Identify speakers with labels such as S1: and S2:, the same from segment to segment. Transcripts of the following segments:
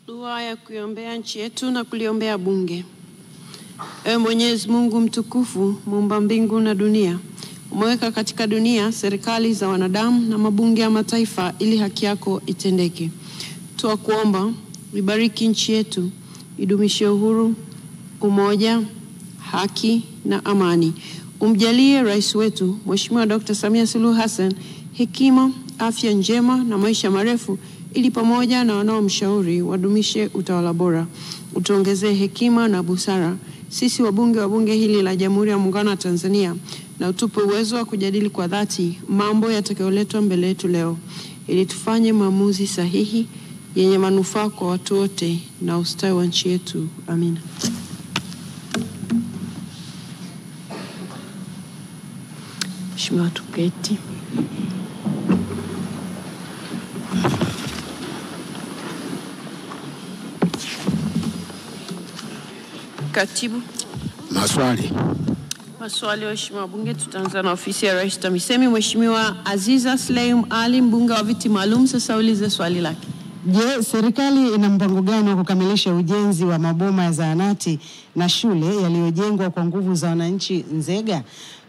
S1: Dua ya kuiombea nchi yetu na kuliombea bunge. Ewe Mwenyezi Mungu mtukufu, muumba mbingu na dunia, umeweka katika dunia serikali za wanadamu na mabunge ya mataifa ili haki yako itendeke. Tunakuomba ibariki nchi yetu, idumishe uhuru, umoja, haki na amani. Umjalie rais wetu Mheshimiwa Dr. Samia Suluhu Hassan hekima, afya njema na maisha marefu, ili pamoja na wanaomshauri wadumishe utawala bora. Utuongezee hekima na busara sisi wabunge wa bunge hili la Jamhuri ya Muungano wa Tanzania, na utupe uwezo wa kujadili kwa dhati mambo yatakayoletwa mbele yetu leo, ili tufanye maamuzi sahihi yenye manufaa kwa watu wote na ustawi wa nchi yetu. Amina. Mheshimiwa, tuketi. Katibu.
S2: Maswali.
S1: Maswali, Mheshimiwa Bunge. Tutaanza na ofisi ya Rais TAMISEMI. Mheshimiwa Aziza Sleim Ali, mbunge wa viti maalum, sasa ulize swali lake.
S3: Je, serikali ina mpango gani wa kukamilisha ujenzi wa maboma ya zahanati na shule yaliyojengwa kwa nguvu za wananchi Nzega?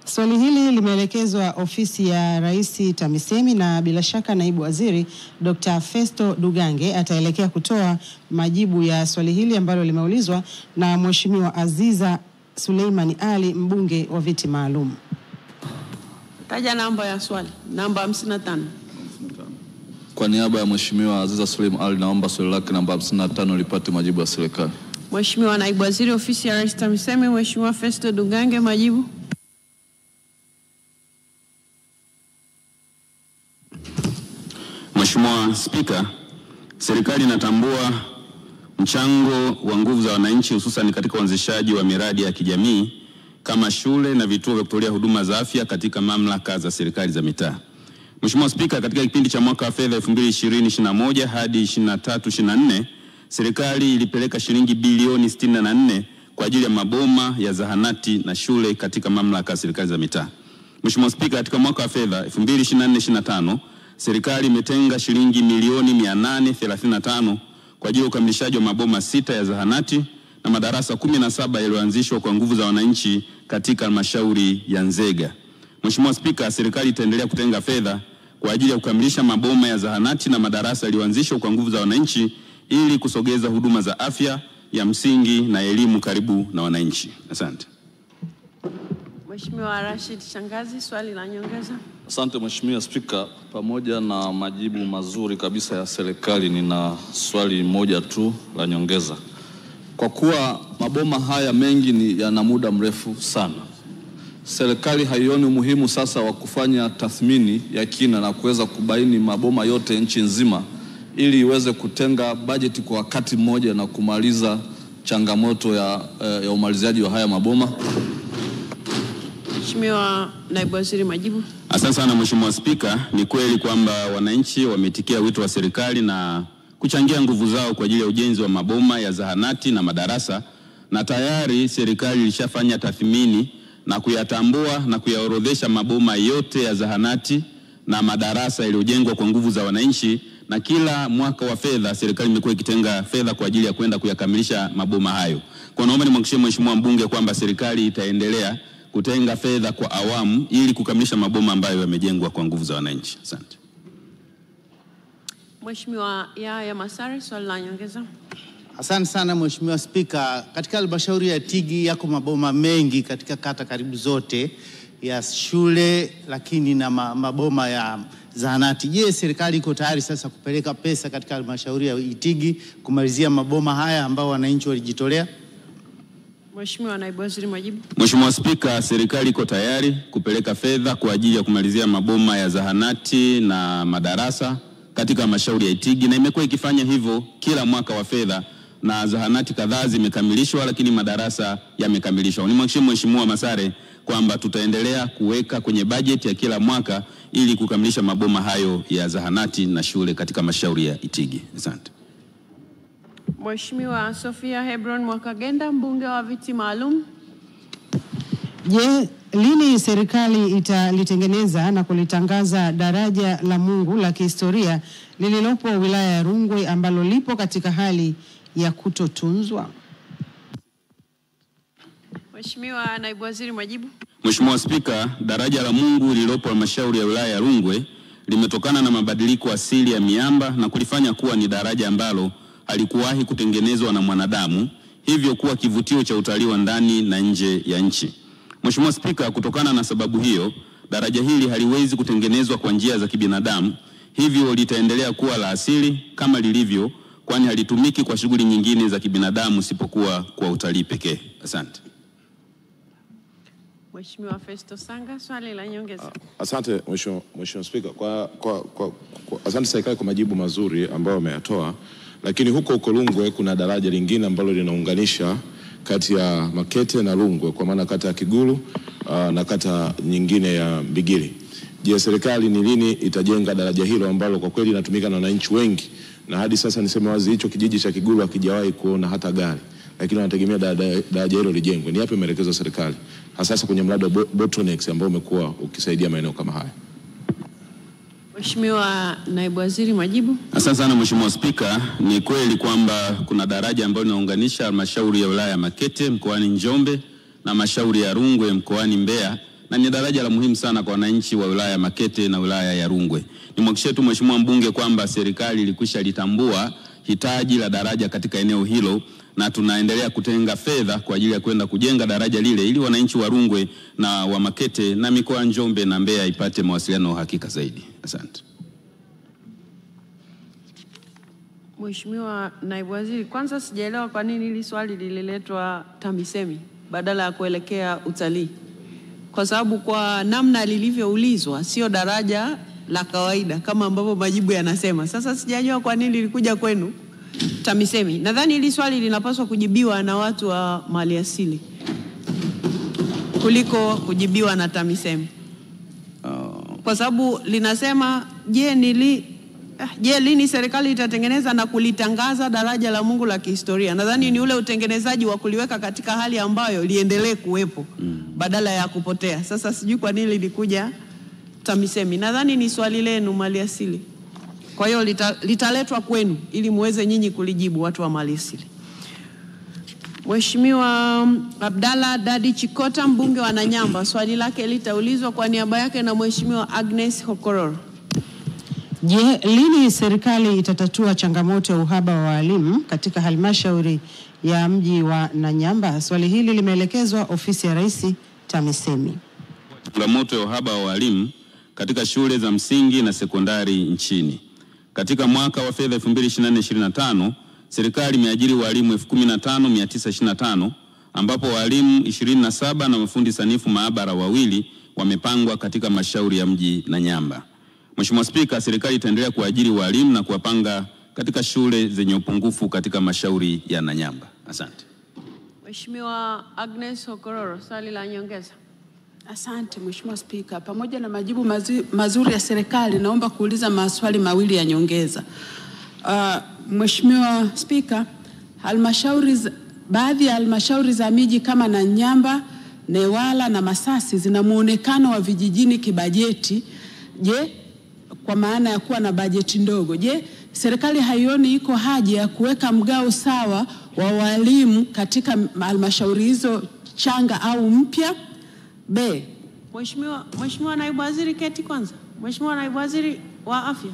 S3: Swali hili limeelekezwa ofisi ya Rais TAMISEMI na bila shaka naibu waziri Dr. Festo Dugange ataelekea kutoa majibu ya swali hili ambalo limeulizwa na Mheshimiwa Aziza Suleiman Ali, mbunge wa viti maalum.
S1: Taja namba ya swali. Namba 55.
S4: Kwa niaba ya Mheshimiwa Aziza Suleiman Ali, naomba swali lake namba 55 lipate majibu ya serikali.
S1: Mheshimiwa naibu waziri ofisi ya Rais TAMISEMI, Mheshimiwa Festo Dugange, majibu.
S5: Mheshimiwa Spika, serikali inatambua mchango wa nguvu za wananchi hususan katika uanzishaji wa miradi ya kijamii kama shule na vituo vya kutolea huduma za afya katika mamlaka za serikali za mitaa. Mheshimiwa Spika, katika kipindi cha mwaka wa fedha 2020-2021 hadi 2023-2024, serikali ilipeleka shilingi bilioni 64 kwa ajili ya maboma ya zahanati na shule katika mamlaka ya serikali za mitaa. Mheshimiwa Spika, katika mwaka wa fedha 2024-2025, serikali imetenga shilingi milioni 835 kwa ajili ya ukamilishaji wa maboma 6 ya zahanati na madarasa 17 yaliyoanzishwa kwa nguvu za wananchi katika halmashauri ya Nzega. Mheshimiwa Spika, serikali itaendelea kutenga fedha kwa ajili ya kukamilisha maboma ya zahanati na madarasa yaliyoanzishwa kwa nguvu za wananchi ili kusogeza huduma za afya ya msingi na elimu karibu na wananchi. Asante.
S1: Mheshimiwa Rashid Shangazi, swali la nyongeza.
S4: Asante Mheshimiwa Spika, pamoja na majibu mazuri kabisa ya serikali, nina swali moja tu la nyongeza. Kwa kuwa maboma haya mengi yana muda mrefu sana, serikali haioni umuhimu sasa wa kufanya tathmini ya kina na kuweza kubaini maboma yote nchi nzima ili iweze kutenga bajeti kwa wakati mmoja na kumaliza changamoto ya umaliziaji wa haya maboma?
S1: Mheshimiwa naibu waziri, majibu.
S5: Asante sana Mheshimiwa Spika, ni kweli kwamba wananchi wametikia wito wa serikali na kuchangia nguvu zao kwa ajili ya ujenzi wa maboma ya zahanati na madarasa, na tayari serikali ilishafanya tathmini na kuyatambua na kuyaorodhesha maboma yote ya zahanati na madarasa yaliyojengwa kwa nguvu za wananchi, na kila mwaka wa fedha serikali imekuwa ikitenga fedha kwa ajili ya kwenda kuyakamilisha maboma hayo. Kwa naomba nimhakikishie Mheshimiwa mbunge kwamba serikali itaendelea kutenga fedha kwa awamu ili kukamilisha maboma ambayo yamejengwa kwa nguvu za wananchi. Asante.
S1: Mheshimiwa Yahya Masari, swali la nyongeza.
S2: Asante sana Mheshimiwa Spika, katika halmashauri ya Itigi yako maboma mengi katika kata karibu zote ya shule lakini na maboma ya zahanati. Je, serikali iko tayari sasa kupeleka pesa katika halmashauri ya Itigi kumalizia maboma haya ambao wananchi walijitolea?
S1: Mheshimiwa naibu waziri, majibu.
S5: Mheshimiwa Spika, serikali iko tayari kupeleka fedha kwa ajili ya kumalizia maboma ya zahanati na madarasa katika halmashauri ya Itigi, na imekuwa ikifanya hivyo kila mwaka wa fedha, na zahanati kadhaa zimekamilishwa lakini madarasa yamekamilishwa. Nimhakikishie Mheshimiwa Masare kwamba tutaendelea kuweka kwenye bajeti ya kila mwaka ili kukamilisha maboma hayo ya zahanati na shule katika halmashauri ya Itigi. Asante.
S1: Mheshimiwa Sofia Hebron Mwakagenda, mbunge wa viti maalum.
S3: Je, lini serikali italitengeneza na kulitangaza daraja la Mungu la kihistoria lililopo wilaya ya Rungwe ambalo lipo katika hali ya kutotunzwa?
S1: Mheshimiwa Naibu Waziri, majibu.
S5: Mheshimiwa Spika, daraja la Mungu lililopo halmashauri ya wilaya ya Rungwe limetokana na mabadiliko asili ya miamba na kulifanya kuwa ni daraja ambalo halikuwahi kutengenezwa na mwanadamu, hivyo kuwa kivutio cha utalii wa ndani na nje ya nchi. Mheshimiwa Spika, kutokana na sababu hiyo, daraja hili haliwezi kutengenezwa kwa njia za kibinadamu, hivyo litaendelea kuwa la asili kama lilivyo, kwani halitumiki kwa shughuli nyingine za kibinadamu isipokuwa kwa utalii pekee. Asante.
S1: Mheshimiwa Festo Sanga, swali la nyongeza.
S6: Asante Mheshimiwa Spika. Asante serikali kwa majibu mazuri ambayo wameyatoa, lakini huko Rungwe kuna daraja lingine ambalo linaunganisha kati ya Makete na Rungwe, kwa maana kata ya Kigulu na kata nyingine ya Mbigili. Je, serikali ni lini itajenga daraja hilo ambalo kwa kweli linatumika na wananchi wengi, na hadi sasa niseme wazi hicho kijiji cha Kigulu hakijawahi kuona hata gari, lakini wanategemea daraja hilo lijengwe? Ni yapi maelekezo ya serikali hasa kwenye mradi wa bottlenecks ambao umekuwa ukisaidia maeneo kama haya?
S1: Mheshimiwa Naibu Waziri, majibu.
S5: Asante sana Mheshimiwa Spika, ni kweli kwamba kuna daraja ambalo linaunganisha halmashauri ya wilaya ya Makete mkoani Njombe na halmashauri ya Rungwe mkoani Mbeya, na ni daraja la muhimu sana kwa wananchi wa wilaya ya Makete na wilaya ya Rungwe. Nimhakikishie tu Mheshimiwa mbunge kwamba serikali ilikwisha litambua hitaji la daraja katika eneo hilo, na tunaendelea kutenga fedha kwa ajili ya kwenda kujenga daraja lile ili wananchi wa Rungwe na wa Makete na mikoa Njombe na Mbeya ipate mawasiliano ya hakika zaidi. Asante.
S1: Mheshimiwa Naibu Waziri, kwanza sijaelewa kwa nini hili swali lililetwa TAMISEMI badala ya kuelekea utalii. Kwa sababu kwa namna lilivyoulizwa sio daraja la kawaida kama ambavyo majibu yanasema. Sasa sijajua kwa nini lilikuja kwenu TAMISEMI. Nadhani hili swali linapaswa kujibiwa na watu wa maliasili kuliko kujibiwa na TAMISEMI. Kwa sababu linasema je, lini serikali itatengeneza na kulitangaza daraja la Mungu la kihistoria? Nadhani ni ule utengenezaji wa kuliweka katika hali ambayo liendelee kuwepo badala ya kupotea. Sasa sijui kwa nini lilikuja TAMISEMI. Nadhani ni swali lenu maliasili. Kwa hiyo litaletwa kwenu ili muweze nyinyi kulijibu watu wa maliasili. Mheshimiwa Abdalla Dadi Chikota, mbunge wa Nanyamba, swali lake litaulizwa kwa niaba yake na Mheshimiwa Agnes Hokororo.
S3: Je, lini serikali itatatua changamoto ya uhaba wa walimu katika halmashauri ya mji wa Nanyamba? Swali hili limeelekezwa ofisi ya Rais TAMISEMI.
S5: Changamoto ya uhaba wa walimu katika shule za msingi na sekondari nchini. Katika mwaka wa fedha 2024-2025, serikali imeajiri walimu 15,925 ambapo walimu 27 na mafundi sanifu maabara 2 wamepangwa katika halmashauri ya mji Nanyamba. Mheshimiwa Spika, serikali itaendelea kuajiri walimu na kuwapanga katika shule zenye upungufu katika halmashauri ya Nanyamba. Asante.
S1: Mheshimiwa Agnes Hokororo, swali la nyongeza.
S7: Asante Mheshimiwa Spika, pamoja na majibu mazuri ya serikali, naomba kuuliza maswali mawili ya nyongeza. Mheshimiwa Spika, baadhi ya halmashauri za miji kama Nanyamba, Newala na Masasi zina muonekano wa vijijini kibajeti. Je, kwa maana ya kuwa na bajeti ndogo. Je, serikali haioni iko haja ya kuweka mgao sawa wa walimu katika halmashauri hizo changa au mpya? B.
S1: Mheshimiwa Naibu Waziri keti kwanza. Mheshimiwa Naibu Waziri wa Afya.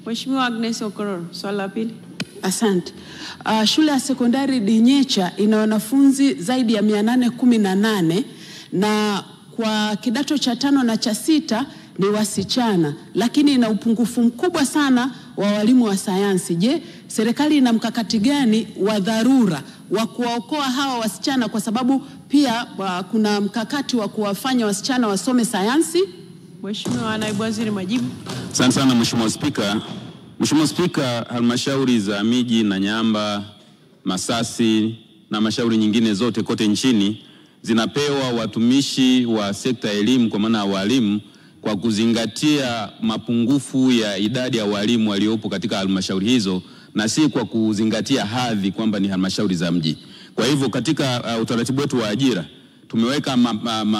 S1: Mheshimiwa Agnes Hokororo, swali la pili.
S7: Asante. Shule ya sekondari Dinyecha ina wanafunzi zaidi ya 818 na kwa kidato cha 5 na cha 6 ni wasichana, lakini ina upungufu mkubwa sana wa walimu wa sayansi. Je, serikali ina mkakati gani wa dharura wa kuwaokoa hawa wasichana, kwa sababu pia kuna mkakati wa kuwafanya wasichana wasome sayansi?
S1: Mheshimiwa Naibu Waziri, majibu.
S5: Asante sana Mheshimiwa Spika. Mheshimiwa Spika, halmashauri za miji Nanyamba, Masasi na halmashauri nyingine zote kote nchini zinapewa watumishi wa sekta ya elimu kwa maana ya walimu kwa kuzingatia mapungufu ya idadi ya walimu waliopo katika halmashauri hizo na si kwa kuzingatia hadhi kwamba ni halmashauri za mji. Kwa hivyo katika utaratibu wetu wa ajira tumeweka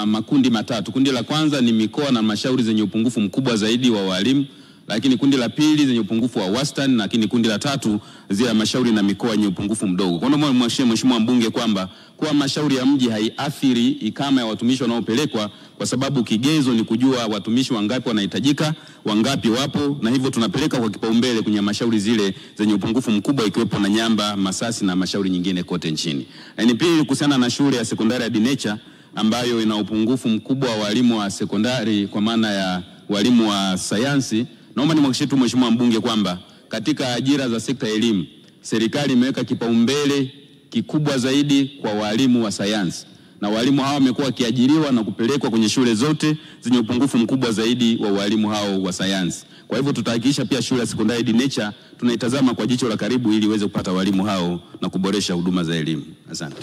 S5: makundi matatu. Kundi la kwanza ni mikoa na halmashauri zenye upungufu mkubwa zaidi wa walimu, lakini kundi la pili zenye upungufu wa wastani, lakini kundi la tatu zile halmashauri na mikoa yenye upungufu mdogo. Kwa ndio mheshimiwa mbunge kwamba kwa halmashauri ya mji haiathiri ikama ya watumishi wanaopelekwa, kwa sababu kigezo ni kujua watumishi wangapi wanahitajika, wangapi wapo, na hivyo tunapeleka kwa kipaumbele kwenye halmashauri zile zenye upungufu mkubwa ikiwepo na Nyamba, Masasi na halmashauri nyingine kote nchini. Lakini pili, kuhusiana na shule ya sekondari ya Dinecha ambayo ina upungufu mkubwa wa walimu wa sekondari kwa maana ya walimu wa sayansi, naomba nimhakikishie tu mheshimiwa mbunge kwamba katika ajira za sekta ya elimu serikali imeweka kipaumbele kikubwa zaidi kwa walimu wa sayansi, na walimu hao wamekuwa wakiajiriwa na kupelekwa kwenye shule zote zenye upungufu mkubwa zaidi wa walimu hao wa sayansi. Kwa hivyo tutahakikisha pia shule ya sekondari Dinecha tunaitazama kwa jicho la karibu ili iweze kupata walimu hao na kuboresha huduma za elimu. Asante.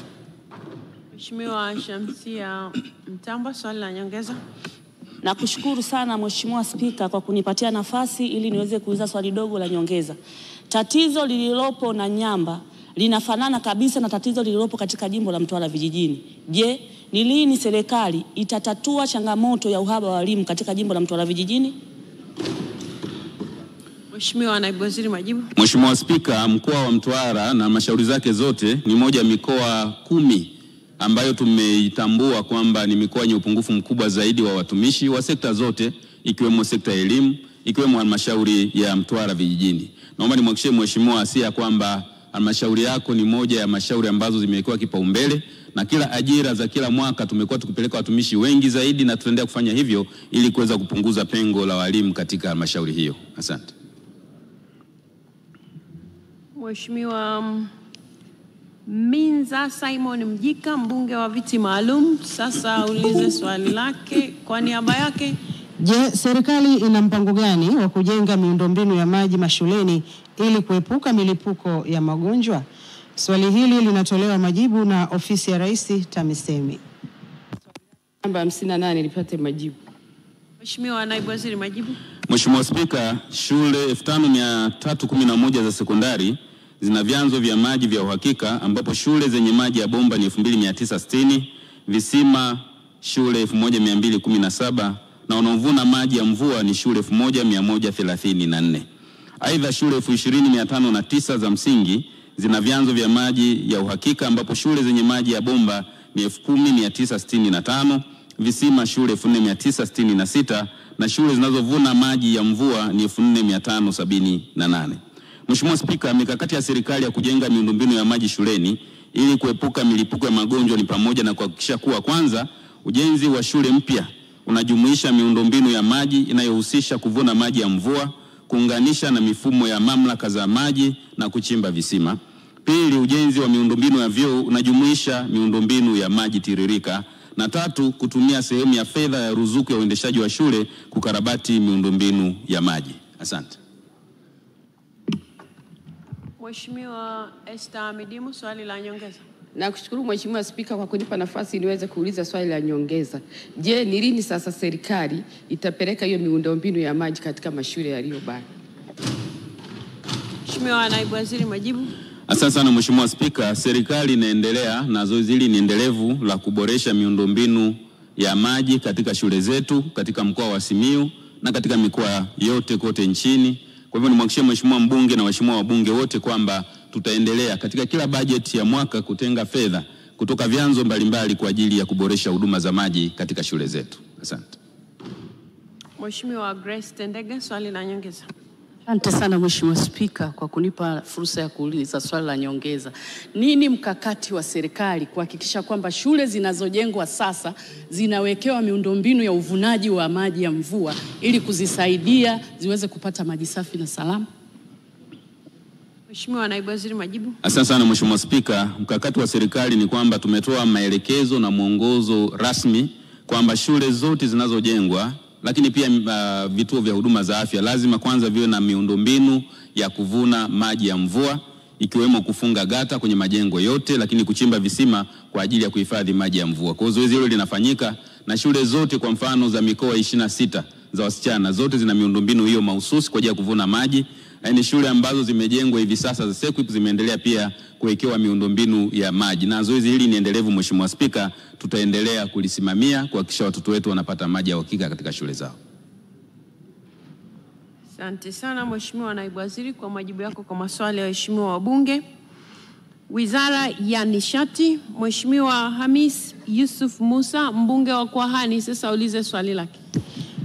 S1: Mheshimiwa Shamsia Mtamba, swali la nyongeza.
S8: Nakushukuru sana Mheshimiwa Spika kwa kunipatia nafasi ili niweze kuuliza swali dogo la nyongeza. Tatizo lililopo na Nyamba linafanana kabisa na tatizo lililopo katika jimbo la Mtwara vijijini. Je, ni lini serikali itatatua changamoto ya uhaba wa walimu katika jimbo la Mtwara vijijini?
S1: Mheshimiwa Naibu Waziri, majibu.
S5: Mheshimiwa Spika, mkoa wa Mtwara na halmashauri zake zote ni moja mikoa 10 ambayo tumeitambua kwamba ni mikoa yenye upungufu mkubwa zaidi wa watumishi wa sekta zote, ikiwemo sekta ya elimu, ikiwemo halmashauri ya Mtwara vijijini. Naomba nimhakikishie mheshimiwa Asia kwamba halmashauri yako ni moja ya halmashauri ambazo zimewekewa kipaumbele, na kila ajira za kila mwaka tumekuwa tukipeleka watumishi wengi zaidi, na tutaendelea kufanya hivyo ili kuweza kupunguza pengo la walimu katika halmashauri hiyo. Asante.
S1: Mheshimiwa Minza Simon Mjika, mbunge wa viti maalum, sasa ulize swali lake kwa niaba yake.
S3: Je, serikali ina mpango gani wa kujenga miundombinu ya maji mashuleni ili kuepuka milipuko ya magonjwa? Swali hili linatolewa majibu na ofisi ya Rais TAMISEMI.
S7: Namba 58 lipate majibu.
S1: Mheshimiwa Naibu Waziri, majibu.
S5: Mheshimiwa Spika, shule 5311 za sekondari zina vyanzo vya maji vya uhakika, ambapo shule zenye maji ya bomba ni 2960, visima shule 1217 na wanaovuna maji ya mvua ni shule 1134. Aidha, shule 20509 za msingi zina vyanzo vya maji ya uhakika, ambapo shule zenye maji ya bomba ni 10965, visima shule 4966 na shule zinazovuna maji ya mvua ni 4578. Mheshimiwa Spika, mikakati ya serikali ya kujenga miundombinu ya maji shuleni ili kuepuka milipuko ya magonjwa ni pamoja na kuhakikisha kuwa kwanza, ujenzi wa shule mpya unajumuisha miundombinu ya maji inayohusisha kuvuna maji ya mvua, kuunganisha na mifumo ya mamlaka za maji na kuchimba visima. Pili, ujenzi wa miundombinu ya vyoo unajumuisha miundombinu ya maji tiririka. Na tatu, kutumia sehemu ya fedha ya ruzuku ya uendeshaji wa shule kukarabati miundombinu ya maji. Asante.
S1: Mheshimiwa Esther Midimu, swali la nyongeza.
S7: Nakushukuru Mheshimiwa Spika kwa kunipa nafasi niweze kuuliza swali la nyongeza. Je, ni lini sasa serikali itapeleka hiyo miundombinu ya maji katika mashule yaliyobaki?
S1: Mheshimiwa Naibu Waziri, majibu.
S5: Asante sana Mheshimiwa Spika, serikali inaendelea na zoezi hili ni endelevu la kuboresha miundombinu ya maji katika shule zetu katika mkoa wa Simiyu na katika mikoa yote kote nchini. Kwa hivyo nimhakikishie Mheshimiwa mbunge na waheshimiwa wabunge wote kwamba tutaendelea katika kila bajeti ya mwaka kutenga fedha kutoka vyanzo mbalimbali kwa ajili ya kuboresha huduma za maji katika shule zetu. Asante.
S1: Mheshimiwa Grace Tendege, swali la nyongeza.
S9: Asante sana Mheshimiwa Spika kwa kunipa fursa ya kuuliza swali la nyongeza. Nini mkakati wa serikali kuhakikisha kwamba shule zinazojengwa sasa zinawekewa miundombinu ya uvunaji wa maji ya mvua ili kuzisaidia ziweze kupata maji safi na salama?
S1: Mheshimiwa Naibu Waziri, majibu.
S5: Asante sana Mheshimiwa Spika, mkakati wa serikali ni kwamba tumetoa maelekezo na mwongozo rasmi kwamba shule zote zinazojengwa lakini pia vituo vya huduma za afya lazima kwanza viwe na miundombinu ya kuvuna maji ya mvua, ikiwemo kufunga gata kwenye majengo yote, lakini kuchimba visima kwa ajili ya kuhifadhi maji ya mvua. Kwa hiyo zoezi hilo linafanyika na shule zote kwa mfano za mikoa 26 za wasichana zote zina miundombinu hiyo mahususi kwa ajili ya kuvuna maji. Yaani shule ambazo zimejengwa hivi sasa za SEQUIP zimeendelea pia kuwekewa miundombinu ya maji, na zoezi hili ni endelevu. Mheshimiwa Spika, tutaendelea kulisimamia kuhakikisha watoto wetu wanapata maji ya uhakika katika shule zao.
S1: Asante sana Mheshimiwa Naibu Waziri kwa majibu yako kwa maswali ya waheshimiwa wabunge. Wizara ya Nishati, Mheshimiwa Hamis Yusuf Musa, mbunge wa Kwahani, sasa ulize swali lake.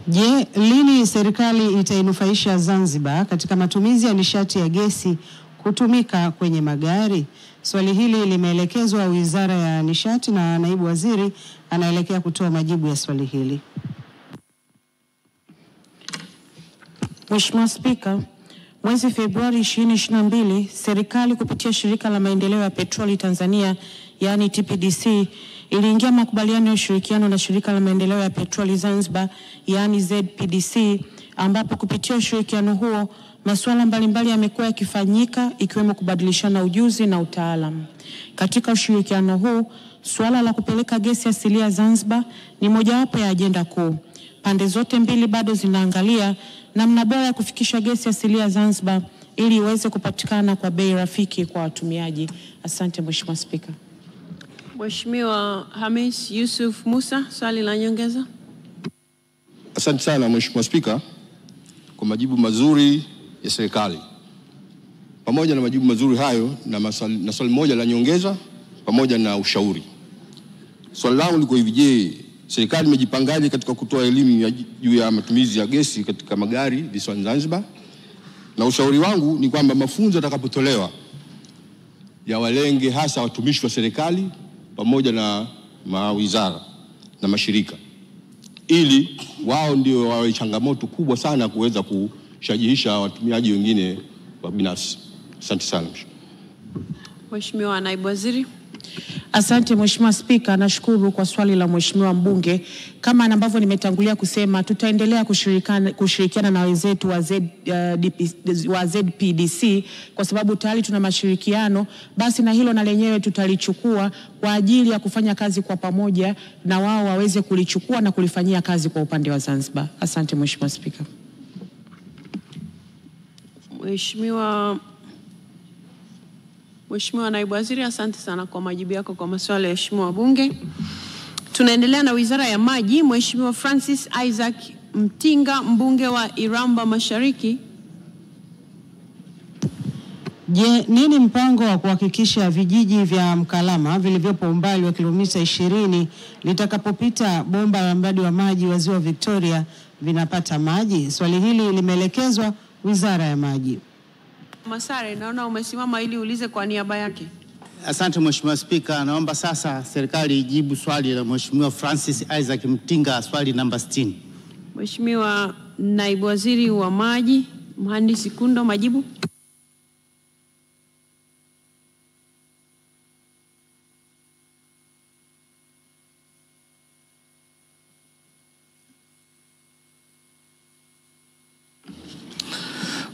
S3: Je, lini serikali itainufaisha Zanzibar katika matumizi ya nishati ya gesi kutumika kwenye magari? Swali hili limeelekezwa Wizara ya Nishati na Naibu Waziri anaelekea kutoa majibu ya swali hili.
S10: Mheshimiwa Spika, mwezi Februari 2022, serikali kupitia Shirika la Maendeleo ya Petroli Tanzania, yani TPDC, iliingia makubaliano ya ushirikiano na Shirika la Maendeleo ya Petroli Zanzibar, yani ZPDC, ambapo kupitia ushirikiano huo masuala mbalimbali yamekuwa yakifanyika ikiwemo kubadilishana ujuzi na utaalamu. Katika ushirikiano huu, suala la kupeleka gesi asilia Zanzibar ni mojawapo ya ajenda kuu. Pande zote mbili bado zinaangalia namna bora ya kufikisha gesi asilia Zanzibar ili iweze kupatikana kwa bei rafiki kwa watumiaji. Asante Mheshimiwa Spika.
S1: Mheshimiwa Hamis Yusuf Musa, swali la nyongeza.
S11: Asante sana Mheshimiwa Spika kwa majibu mazuri ya serikali. Pamoja na majibu mazuri hayo na swali moja la nyongeza pamoja na ushauri. Swali langu liko hivi: je, serikali imejipangaje katika kutoa elimu juu ya matumizi ya gesi katika magari visiwani Zanzibar? Na ushauri wangu ni kwamba mafunzo yatakapotolewa ya walenge hasa watumishi wa serikali pamoja na mawizara na mashirika, ili wao ndio wawe changamoto kubwa sana kuweza kushajihisha watumiaji wengine wa binafsi. Asante sana.
S1: Mheshimiwa Naibu Waziri.
S10: Asante Mheshimiwa Spika, nashukuru kwa swali la Mheshimiwa mbunge. Kama ambavyo nimetangulia kusema, tutaendelea kushirikiana na wenzetu wa ZPDC kwa sababu tayari tuna mashirikiano, basi na hilo na lenyewe tutalichukua kwa ajili ya kufanya kazi kwa pamoja na wao waweze kulichukua na kulifanyia kazi kwa upande wa Zanzibar. Asante Mheshimiwa Spika.
S1: Mheshimiwa Naibu Waziri, asante sana kwa majibu yako kwa maswali ya waheshimiwa wabunge. Tunaendelea na Wizara ya Maji. Mheshimiwa Francis Isaac Mtinga, mbunge wa Iramba Mashariki.
S3: Je, nini mpango wa kuhakikisha vijiji vya Mkalama vilivyopo umbali wa kilomita 20 litakapopita bomba la mradi wa maji wa Ziwa Victoria vinapata maji? Swali hili limeelekezwa Wizara ya Maji.
S1: Masare, naona umesimama ili ulize kwa niaba yake.
S2: Asante Mheshimiwa Spika, naomba sasa serikali ijibu swali la Mheshimiwa Francis Isaac Mtinga, swali namba 60.
S1: Mheshimiwa Naibu Waziri wa Maji, Mhandisi Kundo, majibu.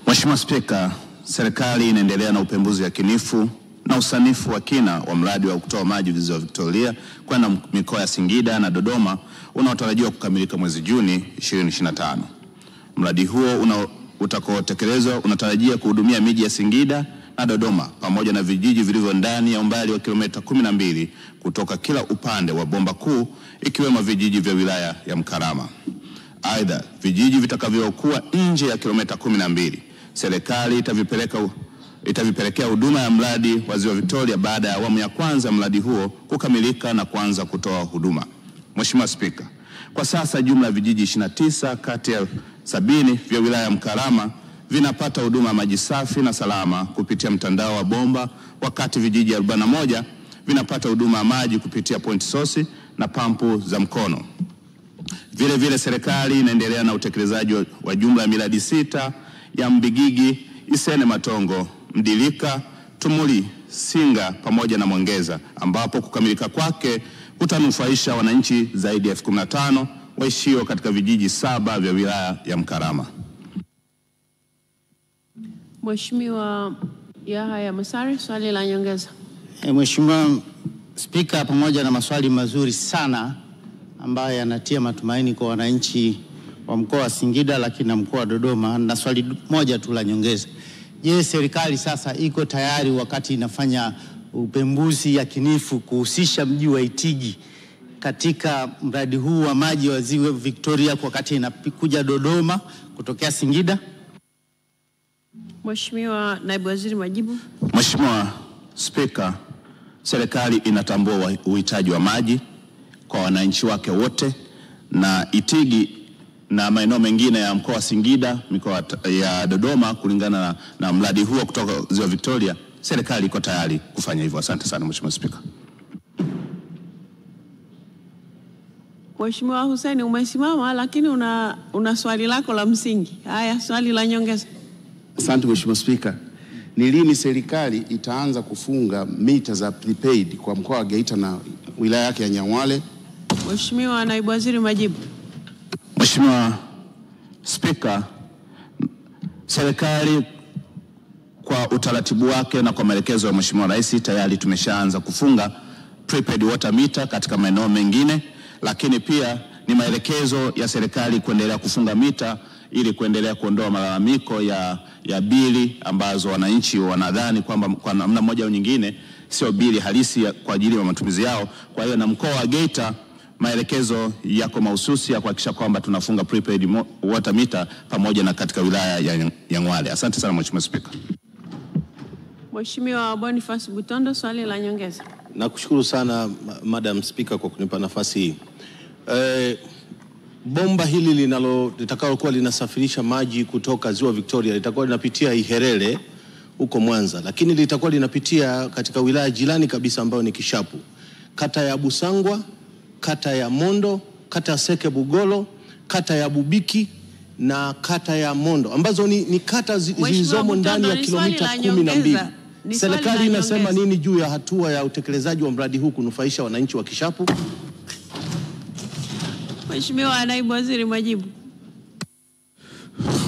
S12: Mheshimiwa Spika, serikali inaendelea na upembuzi yakinifu na usanifu wa kina wa mradi wa kutoa maji Ziwa Victoria kwenda mikoa ya Singida na Dodoma unaotarajiwa kukamilika mwezi Juni 2025. Mradi huo utakaotekelezwa unatarajia kuhudumia miji ya Singida na Dodoma pamoja na vijiji vilivyo ndani ya umbali wa kilomita 12 kutoka kila upande wa bomba kuu, ikiwemo vijiji vya wilaya ya Mkarama. Aidha, vijiji vitakavyokuwa nje ya kilomita 12 serikali itavipelekea huduma ya mradi wa Ziwa Victoria baada ya awamu ya kwanza mradi huo kukamilika na kuanza kutoa huduma. Mheshimiwa Spika, kwa sasa jumla ya vijiji 29 kati ya 70 vya wilaya ya Mkarama vinapata huduma ya maji safi na salama kupitia mtandao wa bomba, wakati vijiji 41 vinapata huduma ya maji kupitia point source na pampu za mkono. Vile vile serikali inaendelea na utekelezaji wa jumla ya miradi 6 ya Mbigigi, Isene Matongo, Mdilika, Tumuli, Singa pamoja na Mwongeza, ambapo kukamilika kwake kutanufaisha wananchi zaidi ya 15,000 waishio katika vijiji 7 vya wilaya ya Mkarama.
S1: Mheshimiwa Yahaya Masari, swali la nyongeza.
S2: Mheshimiwa Spika, pamoja na maswali mazuri sana ambayo yanatia matumaini kwa wananchi wa mkoa wa Singida lakini na mkoa wa Dodoma, na swali moja tu la nyongeza. Je, serikali sasa iko tayari wakati inafanya upembuzi yakinifu kuhusisha mji wa Itigi katika mradi huu wa maji wa Ziwa Victoria wakati inakuja Dodoma kutokea Singida?
S1: Mheshimiwa Naibu Waziri, majibu.
S12: Mheshimiwa Spika, serikali inatambua uhitaji wa maji kwa wananchi wake wote, na Itigi na maeneo mengine ya mkoa wa Singida, mikoa ya Dodoma kulingana na mradi huo kutoka Ziwa Victoria, serikali iko tayari kufanya hivyo. Asante sana Mheshimiwa Spika.
S1: Mheshimiwa Hussein, umesimama lakini una swali lako la msingi. Haya, swali la nyongeza.
S13: Asante Mheshimiwa Spika. Ni lini serikali itaanza kufunga mita za prepaid kwa mkoa wa Geita na wilaya yake ya Nyang'hwale?
S1: Mheshimiwa Naibu Waziri, majibu.
S12: Mheshimiwa Spika, serikali kwa utaratibu wake na kwa maelekezo ya Mheshimiwa Rais tayari tumeshaanza kufunga prepaid water meter katika maeneo mengine, lakini pia ni maelekezo ya serikali kuendelea kufunga mita ili kuendelea kuondoa malalamiko ya bili ambazo wananchi wanadhani kwamba kwa namna moja au nyingine sio bili halisi kwa ajili ya matumizi yao. Kwa hiyo na mkoa wa Geita maelekezo yako mahususi ya kuhakikisha kwamba tunafunga prepaid water meter pamoja na katika wilaya ya Nyang'hwale. Asante sana Mheshimiwa Spika.
S1: Mheshimiwa Boniface Butondo, swali la nyongeza.
S14: Nakushukuru sana Madam Speaker kwa kunipa nafasi hii. Bomba hili litakalokuwa linasafirisha maji kutoka Ziwa Victoria litakuwa linapitia Iherele huko Mwanza, lakini litakuwa linapitia katika wilaya jirani kabisa ambayo ni Kishapu, kata ya Busangwa, kata ya Mondo, kata ya Seke Bugolo, kata ya Bubiki na kata ya Mondo, ambazo ni kata zilizomo ndani ya kilomita 12. Serikali inasema nini juu ya hatua ya utekelezaji wa mradi huu kunufaisha wananchi wa Kishapu?
S1: Mheshimiwa Naibu Waziri, majibu.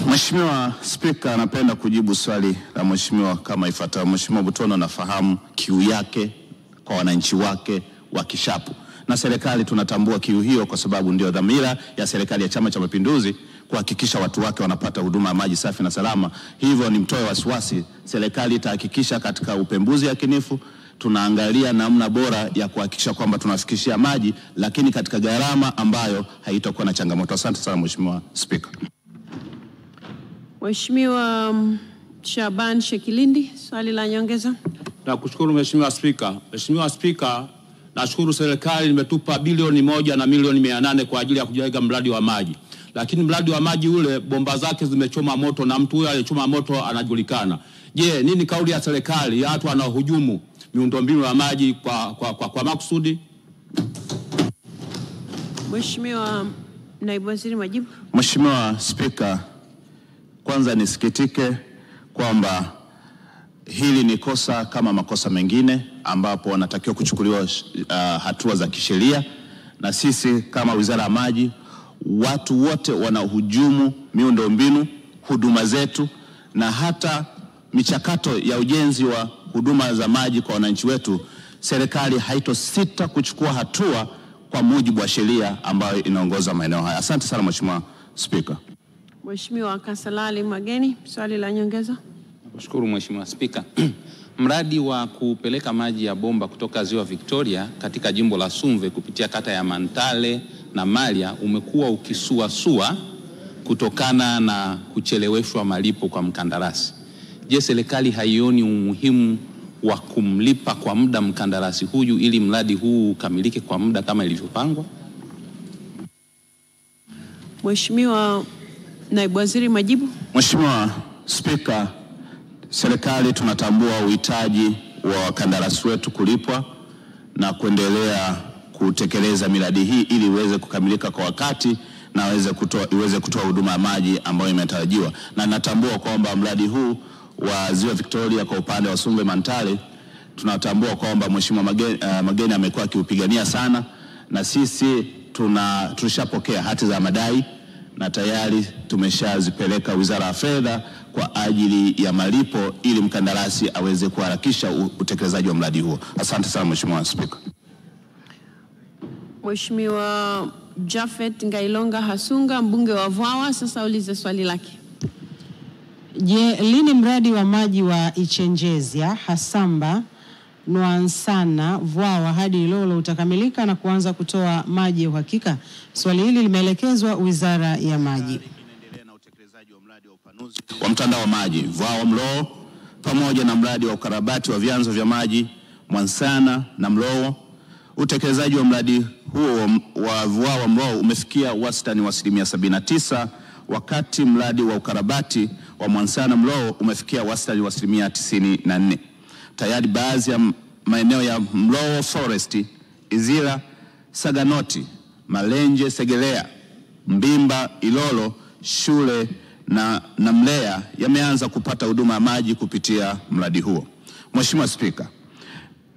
S12: Mheshimiwa Spika, napenda kujibu swali la Mheshimiwa kama ifuatavyo. Mheshimiwa Butono nafahamu kiu yake kwa wananchi wake wa Kishapu, na serikali tunatambua kiu hiyo kwa sababu ndio dhamira ya serikali ya Chama cha Mapinduzi kuhakikisha watu wake wanapata huduma ya maji safi na salama. Hivyo ni mtoe wasiwasi, serikali itahakikisha katika upembuzi yakinifu tunaangalia namna bora ya kuhakikisha kwamba tunafikishia maji, lakini katika gharama ambayo haitakuwa na changamoto. Asante sana Mheshimiwa Spika.
S1: Mheshimiwa Shaban Shekilindi, swali la nyongeza.
S15: Nakushukuru Mheshimiwa Spika. Mheshimiwa Spika, nashukuru serikali imetupa bilioni 1 na milioni 800 kwa ajili ya kujenga mradi wa maji. Lakini mradi wa maji ule bomba zake zimechoma moto na mtu huyo aliyechoma moto anajulikana. Je, nini kauli ya serikali ya watu wanaohujumu miundombinu ya maji kwa makusudi?
S1: Mheshimiwa Naibu Waziri, majibu.
S12: Mheshimiwa Spika, kwanza nisikitike kwamba hili ni kosa kama makosa mengine ambapo wanatakiwa kuchukuliwa hatua za kisheria, na sisi kama Wizara ya Maji, watu wote wanahujumu miundombinu, huduma zetu na hata michakato ya ujenzi wa huduma za maji kwa wananchi wetu, serikali haitosita kuchukua hatua kwa mujibu wa sheria ambayo inaongoza maeneo haya. Asante sana Mheshimiwa Spika.
S1: Mheshimiwa Kasalali Mageni, swali la nyongeza.
S16: Nashukuru Mheshimiwa Spika. Mradi wa kupeleka maji ya bomba kutoka Ziwa Victoria katika jimbo la Sumve kupitia kata ya Mantale na Malia umekuwa ukisuasua kutokana na kucheleweshwa malipo kwa mkandarasi. Je, serikali haioni umuhimu wa kumlipa kwa muda mkandarasi huyu ili mradi huu ukamilike kwa muda kama ilivyopangwa?
S1: Mheshimiwa Naibu Waziri, majibu.
S12: Mheshimiwa Spika, serikali tunatambua uhitaji wa wakandarasi wetu kulipwa na kuendelea kutekeleza miradi hii ili iweze kukamilika kwa wakati na iweze kutoa huduma ya maji ambayo imetarajiwa. Na natambua kwamba mradi huu wa Ziwa Victoria kwa upande wa Sumve Mantale tunatambua kwamba Mheshimiwa Mageni amekuwa akiupigania sana, na sisi tulishapokea hati za madai na tayari tumeshazipeleka Wizara ya Fedha kwa ajili ya malipo ili mkandarasi aweze kuharakisha utekelezaji wa mradi huo. Asante sana Mheshimiwa Spika.
S1: Mheshimiwa Japhet Ngailonga Hasunga, mbunge wa Vwawa, sasa ulize swali lake.
S3: Je, lini mradi wa maji wa Ichenjezia, Hasamba, Nwansana, Vwawa hadi Ilolo utakamilika na kuanza kutoa maji ya uhakika? Swali hili limeelekezwa Wizara ya Maji.
S12: Wa mtandao wa maji Vwawa Mlowo pamoja na mradi wa ukarabati wa vyanzo vya maji Mwansana na Mlowo. Utekelezaji wa mradi huo wa Vwawa Mlowo umefikia wastani wa 79%, wakati mradi wa ukarabati wa Mwansana Mlowo umefikia wastani wa 94%. Tayari baadhi ya maeneo ya Mlowo Forest, Izira, Saganoti, Malenje, Segelea, Mbimba, Ilolo, Shule na Mlea yameanza kupata huduma ya maji kupitia mradi huo. Mheshimiwa Spika,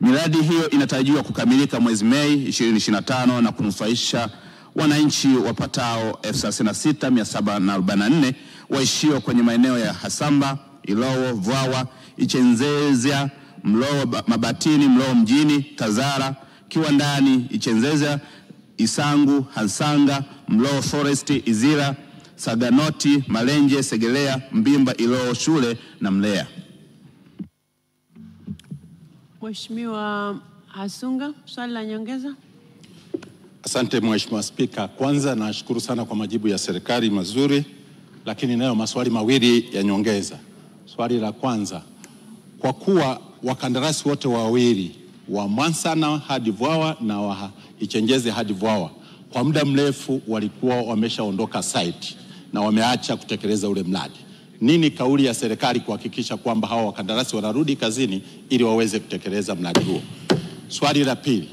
S12: miradi hiyo inatarajiwa kukamilika mwezi Mei 2025 na kunufaisha wananchi wapatao 36,744 waishio kwenye maeneo ya Hasamba, Ilowo, Vwawa, Ichenjezia, Mlowo Mabatini, Mlowo Mjini, Tazara, Kiwandani, Ichenjezia, Isangu, Hansanga, Mlowo Forest, Izira, Saganoti, Malenje, Segelea, Mbimba, Ilowo, Shule na Mlea.
S1: Mheshimiwa Hasunga, swali la nyongeza.
S17: Asante Mheshimiwa Spika. Kwanza nashukuru sana kwa majibu ya serikali mazuri, lakini nayo maswali mawili ya nyongeza. Swali la kwanza, kwa kuwa wakandarasi wote wawili wa Mwansana hadi Vwawa na wa Ichenjezia hadi Vwawa kwa muda mrefu walikuwa wameshaondoka site na wameacha kutekeleza ule mradi, nini kauli ya serikali kuhakikisha kwamba hawa wakandarasi wanarudi kazini ili waweze kutekeleza mradi huo? Swali la pili,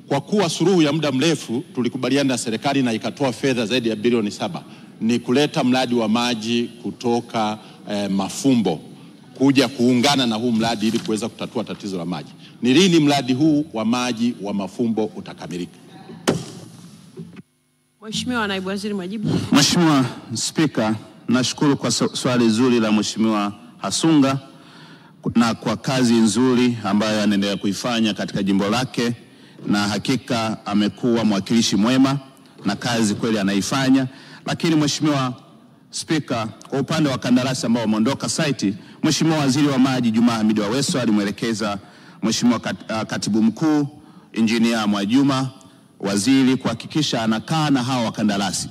S17: kwa kuwa suluhu ya muda mrefu tulikubaliana na serikali na ikatoa fedha zaidi ya bilioni 7 ni kuleta mradi wa maji kutoka Mafumbo kuja kuungana na huu mradi ili kuweza kutatua tatizo la maji, ni lini mradi huu wa maji wa Mafumbo utakamilika?
S1: Mheshimiwa Naibu Waziri, majibu.
S12: Mheshimiwa Spika, nashukuru kwa swali zuri la Mheshimiwa Hasunga na kwa kazi nzuri ambayo anaendelea kuifanya katika jimbo lake, na hakika amekuwa mwakilishi mwema na kazi kweli anaifanya. Lakini Mheshimiwa Spika, kwa upande wa kandarasi ambao wameondoka site, Mheshimiwa Waziri wa Maji Juma Hamid Aweso alimwelekeza Mheshimiwa Katibu Mkuu Injinia Mwajuma waziri kuhakikisha anakaa na hawa wakandarasi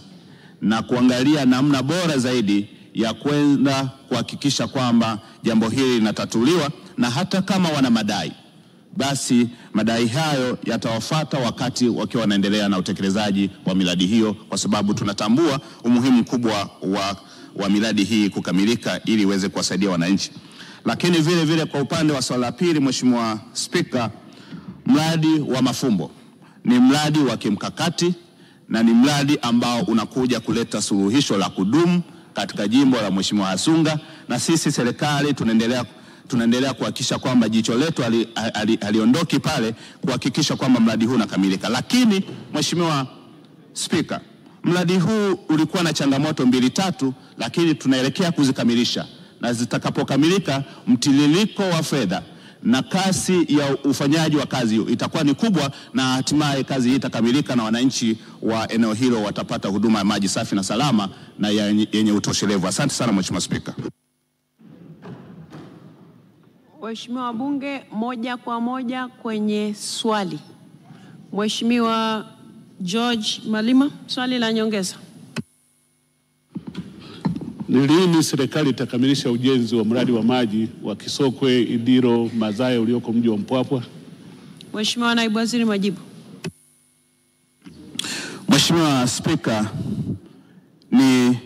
S12: na kuangalia namna bora zaidi ya kwenda kuhakikisha kwamba jambo hili linatatuliwa, na hata kama wana madai basi madai hayo yatawafuata wakati wakiwa wanaendelea na utekelezaji wa miradi hiyo, kwa sababu tunatambua umuhimu mkubwa wa miradi hii kukamilika ili iweze kuwasaidia wananchi. Lakini vile vile kwa upande wa swala la pili, Mheshimiwa Spika, mradi wa Mafumbo ni mradi wa kimkakati na ni mradi ambao unakuja kuleta suluhisho la kudumu katika jimbo la Mheshimiwa Hasunga, na sisi serikali tunaendelea kuhakikisha kwamba jicho letu aliondoki pale kuhakikisha kwamba mradi huu unakamilika. Lakini Mheshimiwa Spika, mradi huu ulikuwa na changamoto 2-3, lakini tunaelekea kuzikamilisha, na zitakapokamilika mtiririko wa fedha na kasi ya ufanyaji wa kazi hiyo itakuwa ni kubwa, na hatimaye kazi hii itakamilika na wananchi wa eneo hilo watapata huduma ya maji safi na salama na yenye utoshelevu. Asante sana Mheshimiwa Spika.
S1: Waheshimiwa wabunge, moja kwa moja kwenye swali. Mheshimiwa George Malima, swali la nyongeza.
S18: Ni lini serikali itakamilisha ujenzi wa mradi wa maji wa Kisokwe, Idiro, Mazaya ulioko mji wa Mpwapwa?
S1: Mheshimiwa Naibu Waziri, majibu.
S12: Mheshimiwa Spika, ni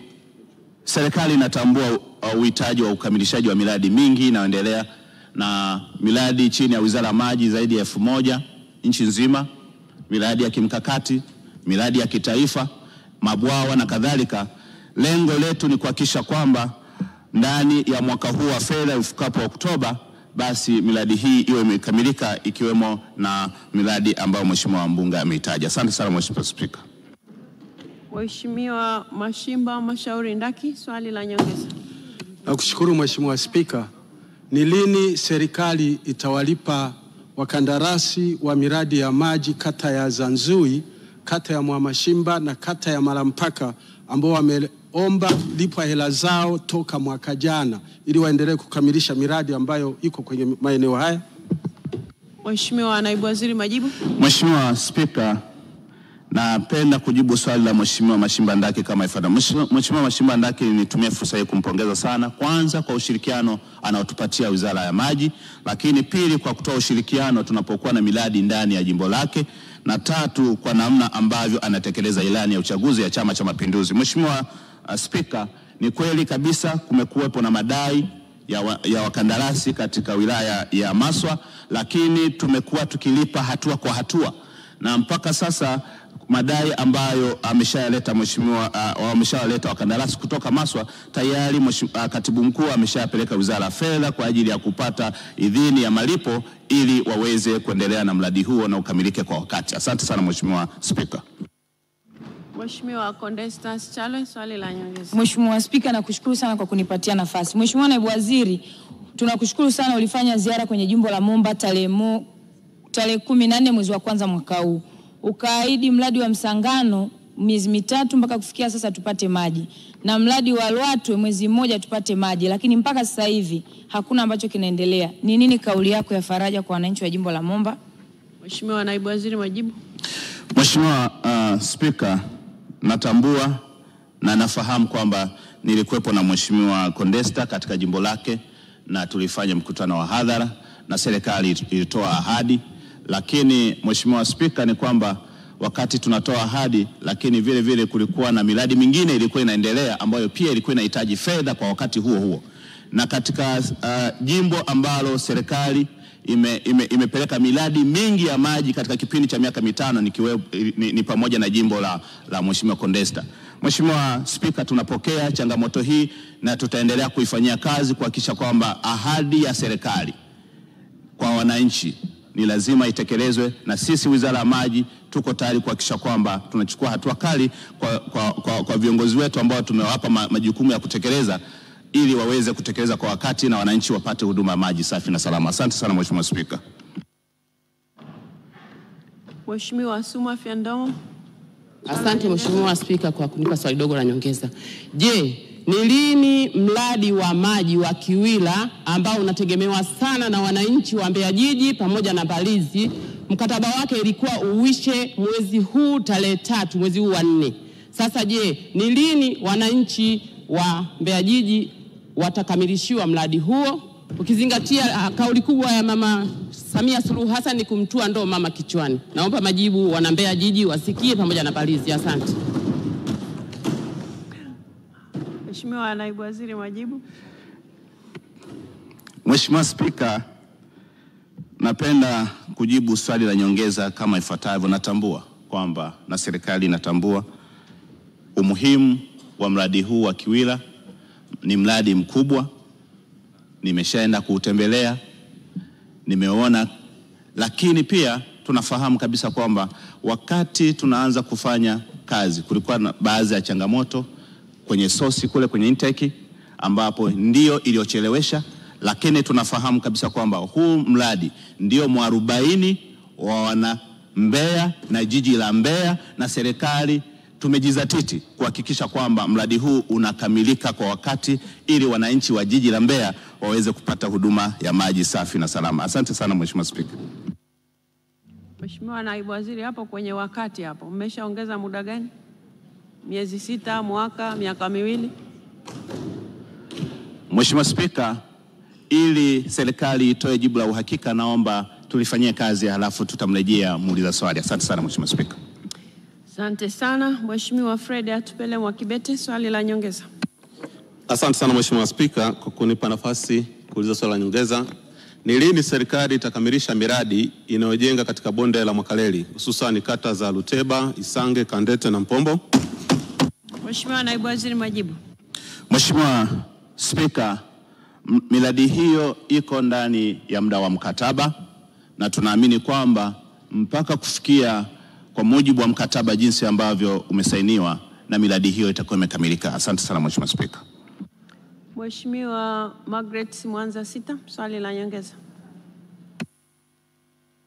S12: serikali inatambua uhitaji wa ukamilishaji wa miradi mingi inayoendelea, na miradi chini ya Wizara ya Maji zaidi ya 1000 nchi nzima, miradi ya kimkakati, miradi ya kitaifa, mabwawa na kadhalika. Lengo letu ni kuhakikisha kwamba ndani ya mwaka huu wa fedha ifikapo Oktoba, basi miradi hii iwe imekamilika, ikiwemo na miradi ambayo Mheshimiwa mbunge ameitaja. Asante sana Mheshimiwa Spika.
S1: Mheshimiwa Mashimba Mashauri Ndaki, swali la nyongeza.
S19: Nakushukuru Mheshimiwa Spika. Ni lini serikali itawalipa wakandarasi wa miradi ya maji kata ya Zanzui kata ya Mwamashimba na kata ya Malampaka ambao wameomba lipwa hela zao toka mwaka jana ili waendelee kukamilisha miradi ambayo iko kwenye maeneo haya?
S1: Mheshimiwa Naibu Waziri, majibu.
S12: Mheshimiwa Spika, napenda kujibu swali la Mheshimiwa Mashimba Ndaki kama ifuatavyo. Mheshimiwa Mashimba Ndaki, nitumie fursa hii kumpongeza sana, kwanza kwa ushirikiano anaotupatia Wizara ya Maji, lakini pili kwa kutoa ushirikiano tunapokuwa na miradi ndani ya jimbo lake, na tatu kwa namna ambavyo anatekeleza ilani ya uchaguzi ya Chama cha Mapinduzi. Mheshimiwa Spika, ni kweli kabisa kumekuwepo na madai ya wakandarasi katika wilaya ya Maswa, lakini tumekuwa tukilipa hatua kwa hatua, na mpaka sasa madai ambayo ameshayaleta wameshayaleta wakandarasi kutoka Maswa tayari Katibu Mkuu ameshapeleka Wizara ya Fedha kwa ajili ya kupata idhini ya malipo ili waweze kuendelea na mradi huo na ukamilike kwa wakati. Asante sana Mheshimiwa Spika.
S1: Mheshimiwa Condestas Chale, swali la nyongeza.
S20: Mheshimiwa Spika, nakushukuru sana kwa kunipatia nafasi. Mheshimiwa Naibu Waziri, tunakushukuru sana, ulifanya ziara kwenye jimbo la Momba tarehe 14 mwezi wa kwanza mwaka huu. Ukaahidi mradi wa Msangano miezi mitatu mpaka kufikia sasa tupate maji, na mradi wa Lwatwe mwezi mmoja tupate maji, lakini mpaka sasa hivi hakuna ambacho kinaendelea. Ni nini kauli yako ya faraja kwa wananchi wa jimbo la Momba?
S1: Mheshimiwa Naibu Waziri, majibu.
S12: Mheshimiwa Spika, natambua na nafahamu kwamba nilikuwepo na Mheshimiwa Condesta katika jimbo lake na tulifanya mkutano wa hadhara na serikali ilitoa ahadi, lakini Mheshimiwa Spika, ni kwamba wakati tunatoa ahadi, lakini vile vile kulikuwa na miradi mingine ilikuwa inaendelea ambayo pia ilikuwa inahitaji fedha kwa wakati huo huo, na katika jimbo ambalo serikali imepeleka miradi mingi ya maji katika kipindi cha miaka mitano ni pamoja na jimbo la Mheshimiwa Condesta. Mheshimiwa Spika, tunapokea changamoto hii na tutaendelea kuifanyia kazi kuhakikisha kwamba ahadi ya serikali kwa wananchi ni lazima itekelezwe, na sisi Wizara ya Maji tuko tayari kuhakikisha kwamba tunachukua hatua kali kwa viongozi wetu ambao tumewapa majukumu ya kutekeleza ili waweze kutekeleza kwa wakati na wananchi wapate huduma ya maji safi na salama. Asante sana Mheshimiwa Spika.
S1: Mheshimiwa Suma Fiandomo.
S7: Asante Mheshimiwa Spika kwa kunipa swali dogo la nyongeza. Je, ni lini mradi wa maji wa Kiwila ambao unategemewa sana na wananchi wa Mbeya Jiji pamoja na Mbalizi, mkataba wake ilikuwa uishe mwezi huu tarehe 3 mwezi huu wa 4. Sasa je, ni lini wananchi wa Mbeya Jiji watakamilishiwa mradi huo, ukizingatia kauli kubwa ya Mama Samia Suluhu Hassan ni kumtua ndoo mama kichwani? Naomba majibu wana Mbeya Jiji wasikie pamoja na Mbalizi. Asante.
S1: Mheshimiwa Naibu Waziri, majibu.
S12: Mheshimiwa Spika, napenda kujibu swali la nyongeza kama ifuatavyo. Natambua kwamba na serikali inatambua umuhimu wa mradi huu wa Kiwila. Ni mradi mkubwa, nimeshaenda kuutembelea, nimeona, lakini pia tunafahamu kabisa kwamba wakati tunaanza kufanya kazi kulikuwa na baadhi ya changamoto kwenye sosi kule kwenye intake ambapo ndio iliyochelewesha, lakini tunafahamu kabisa kwamba huu mradi ndio mwarobaini wa wana Mbeya na jiji la Mbeya, na serikali tumejizatiti kuhakikisha kwamba mradi huu unakamilika kwa wakati ili wananchi wa jiji la Mbeya waweze kupata huduma ya maji safi na salama. Asante sana Mheshimiwa Spika.
S1: Mheshimiwa Naibu Waziri, hapo kwenye wakati hapo mmeshaongeza muda gani? Miezi 6, mwaka, miaka miwili?
S12: Mheshimiwa Spika, ili serikali itoe jibu la uhakika, naomba tulifanyie kazi halafu tutamrejea muuliza swali. Asante sana Mheshimiwa Spika.
S1: Asante sana. Mheshimiwa Fred Atupele Mwakibete, swali la nyongeza.
S21: Asante sana Mheshimiwa Spika kwa kunipa nafasi kuuliza swali la nyongeza. Ni lini serikali itakamilisha miradi inayojenga katika bonde la Mwakaleli hususan kata za Luteba, Isange, Kandete na Mpombo?
S1: Mheshimiwa Naibu Waziri, majibu.
S12: Mheshimiwa Spika, miradi hiyo iko ndani ya muda wa mkataba na tunaamini kwamba mpaka kufikia kwa mujibu wa mkataba jinsi ambavyo umesainiwa na miradi hiyo itakuwa imekamilika. Asante sana Mheshimiwa Spika.
S1: Mheshimiwa Margaret Mwanza Sita, swali la nyongeza.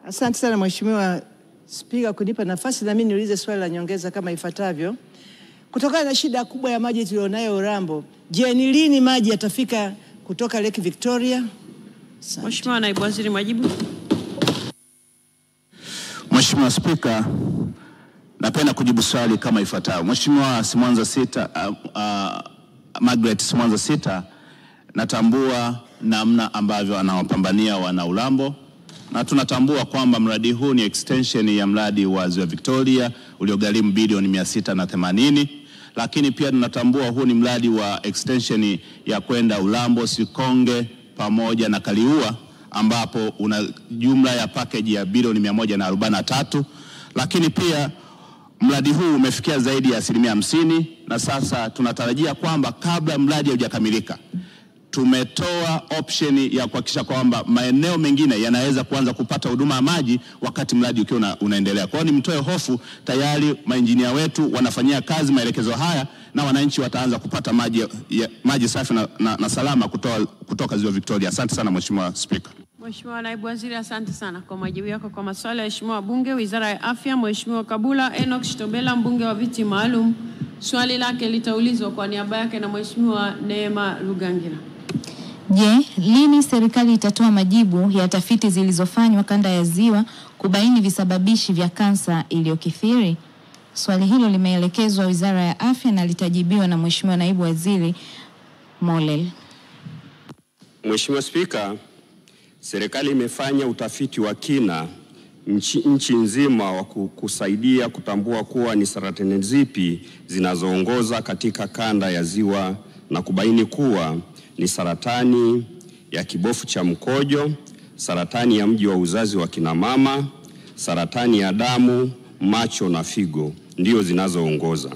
S22: Asante sana Mheshimiwa
S4: Spika kunipa nafasi na mimi niulize swali la nyongeza kama ifuatavyo. Kutokana na shida kubwa ya maji tulionayo Urambo, je, ni lini maji yatafika kutoka Lake Victoria?
S1: Mheshimiwa Naibu Waziri, majibu.
S12: Mheshimiwa Spika, napenda kujibu swali kama ifuatavyo. Mheshimiwa Simwanza Sita, Margaret Simwanza Sita, natambua namna ambavyo anawapambania wana Urambo, na tunatambua kwamba mradi huu ni extension ya mradi wa Ziwa Victoria uliogharimu bilioni 680, lakini pia tunatambua huu ni mradi wa extension ya kwenda Urambo, Sikonge pamoja na Kaliua, ambapo una jumla ya package ya bilioni 143, lakini pia mradi huu umefikia zaidi ya 50%, na sasa tunatarajia kwamba kabla mradi haujakamilika tumetoa option ya kuhakikisha kwamba maeneo mengine yanaweza kuanza kupata huduma ya maji wakati mradi ukiwa unaendelea. Kwa hiyo nimtoe hofu, tayari mainjinia wetu wanafanyia kazi maelekezo haya na wananchi wataanza kupata maji safi na salama kutoka Ziwa Victoria. Asante sana Mheshimiwa Spika.
S1: Mheshimiwa Naibu Waziri, asante sana kwa majibu yako kwa maswali ya Mheshimiwa Bunge. Wizara ya Afya, Mheshimiwa Kabula Enoch Shitobela, mbunge wa viti maalum. Swali lake litaulizwa kwa niaba yake na Mheshimiwa Neema Rugangira.
S22: Je, lini serikali itatoa majibu ya tafiti zilizofanywa kanda ya Ziwa kubaini visababishi vya kansa iliyokithiri? Swali hilo limeelekezwa Wizara ya Afya na litajibiwa na Mheshimiwa Naibu Waziri Molel.
S23: Mheshimiwa Spika, serikali imefanya utafiti wa kina nchi nzima wa kusaidia kutambua kuwa ni saratani zipi zinazoongoza katika kanda ya Ziwa na kubaini kuwa ni saratani ya kibofu cha mkojo, saratani ya mji wa uzazi wa kina mama, saratani ya damu, macho na figo ndio zinazoongoza.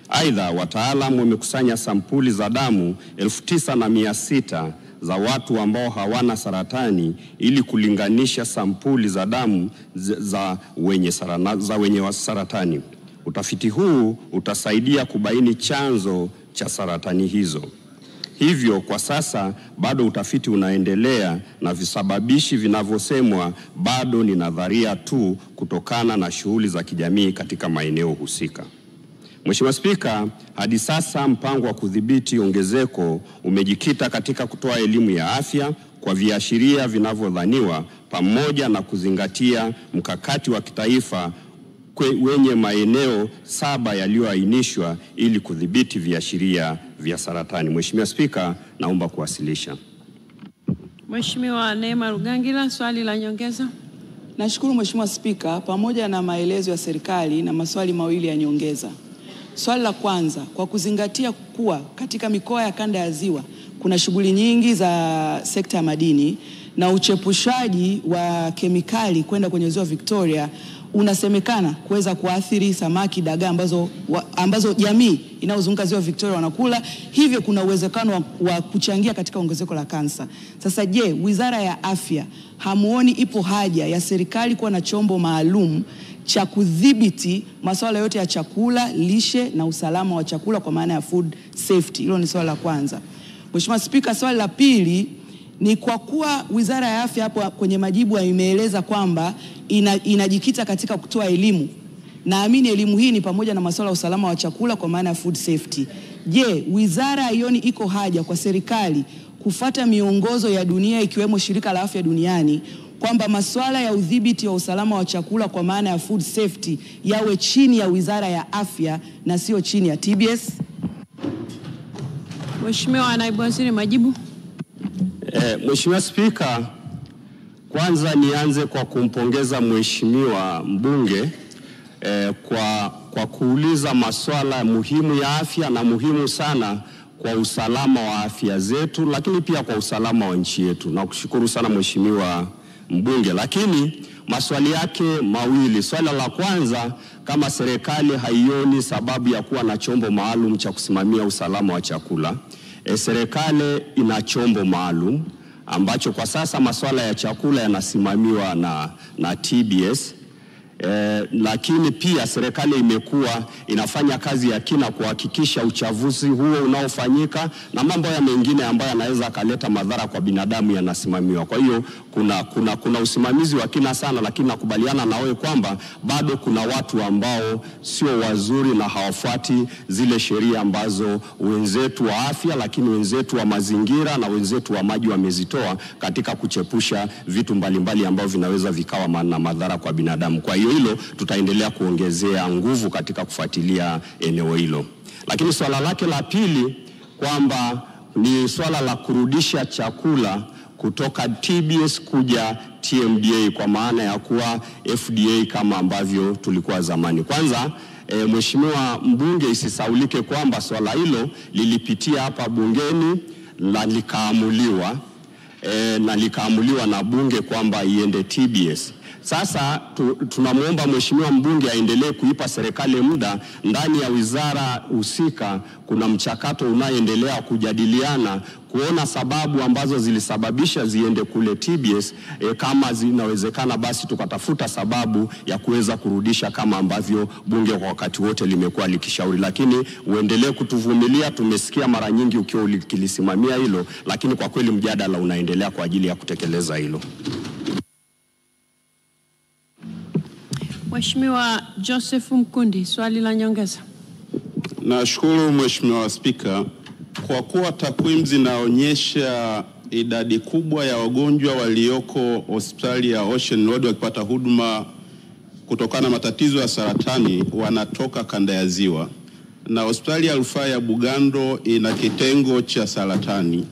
S23: Aidha, wataalamu wamekusanya sampuli za damu 9,600 za watu ambao hawana saratani ili kulinganisha sampuli za damu za wenye saratani. Utafiti huu utasaidia kubaini chanzo cha saratani hizo. Hivyo kwa sasa bado utafiti unaendelea na visababishi vinavyosemwa bado ni nadharia tu kutokana na shughuli za kijamii katika maeneo husika. Mheshimiwa Spika, hadi sasa mpango wa kudhibiti ongezeko umejikita katika kutoa elimu ya afya kwa viashiria vinavyodhaniwa pamoja na kuzingatia mkakati wa kitaifa wenye maeneo 7 yaliyoainishwa ili kudhibiti viashiria vya saratani. Mheshimiwa Spika, naomba kuwasilisha.
S1: Mheshimiwa Neema Rugangira, swali la nyongeza.
S24: Nashukuru Mheshimiwa Spika, pamoja na maelezo ya serikali na maswali mawili ya nyongeza. Swali la kwanza, kwa kuzingatia kuwa katika mikoa ya kanda ya Ziwa kuna shughuli nyingi za sekta ya madini na uchepushaji wa kemikali kwenda kwenye Ziwa Victoria unasemekana kuweza kuathiri samaki, dagaa ambazo jamii inayozunguka Ziwa Victoria wanakula, hivyo kuna uwezekano wa kuchangia katika ongezeko la kansa. Sasa je, Wizara ya Afya hamuoni ipo haja ya serikali kuwa na chombo maalum cha kudhibiti masuala yote ya chakula, lishe na usalama wa chakula kwa maana ya food safety? Hilo ni swali la kwanza. Mheshimiwa Spika, swali la pili ni kwa kuwa Wizara ya Afya hapo kwenye majibu imeeleza kwamba inajikita katika kutoa elimu. Naamini elimu hii ni pamoja na masuala ya usalama wa chakula kwa maana ya food safety. Je, wizara haioni iko haja kwa serikali kufuata miongozo ya dunia ikiwemo Shirika la Afya Duniani kwamba masuala ya udhibiti wa usalama wa chakula kwa maana ya food safety yawe chini ya Wizara ya Afya na sio chini ya TBS?
S1: Mheshimiwa Naibu Waziri, majibu.
S23: Mheshimiwa Spika, kwanza nianze kwa kumpongeza Mheshimiwa mbunge kwa kuuliza masuala muhimu ya afya na muhimu sana kwa usalama wa afya zetu, lakini pia kwa usalama wa nchi yetu. Na kushukuru sana Mheshimiwa mbunge, lakini maswali yake mawili. Swali la kwanza, kama serikali haioni sababu ya kuwa na chombo maalum cha kusimamia usalama wa chakula. Serikali ina chombo maalum ambacho kwa sasa masuala ya chakula yanasimamiwa na TBS. Lakini pia serikali imekuwa inafanya kazi ya kina kuhakikisha uchafuzi huo unaofanyika na mambo ya mengine ambayo yanaweza kaleta madhara kwa binadamu yanasimamiwa. Kwa hiyo kuna usimamizi wa kina sana, lakini nakubaliana na wewe kwamba bado kuna watu ambao sio wazuri na hawafuati zile sheria ambazo wenzetu wa afya, lakini wenzetu wa mazingira na wenzetu wa maji wamezitoa katika kuchepusha vitu mbalimbali ambavyo vinaweza vikawa na madhara kwa binadamu. Kwa hiyo hilo tutaendelea kuongezea nguvu katika kufuatilia eneo hilo. Lakini swala lake la pili kwamba ni swala la kurudisha chakula kutoka TBS kuja TMDA kwa maana ya kuwa FDA kama ambavyo tulikuwa zamani. Kwanza Mheshimiwa mbunge, isisaulike kwamba swala hilo lilipitia hapa bungeni na likaamuliwa na bunge kwamba iende TBS. Sasa tunamuomba Mheshimiwa mbunge aendelee kuipa serikali muda. Ndani ya wizara husika kuna mchakato unaoendelea kujadiliana kuona sababu ambazo zilisababisha ziende kule TBS. Kama zinawezekana basi tukatafuta sababu ya kuweza kurudisha kama ambavyo bunge kwa wakati wote limekuwa likishauri. Lakini uendelee kutuvumilia, tumesikia mara nyingi ukiwa ukilisimamia hilo, lakini kwa kweli mjadala unaendelea kwa ajili ya kutekeleza hilo.
S1: Mheshimiwa Joseph Mkundi, swali la nyongeza.
S18: Nashukuru Mheshimiwa Spika, kwa kuwa takwimu zinaonyesha idadi kubwa ya wagonjwa walioko hospitali ya Ocean Road wakipata huduma kutokana na matatizo ya saratani wanatoka kanda ya Ziwa, na hospitali ya rufaa ya Bugando ina kitengo cha saratani.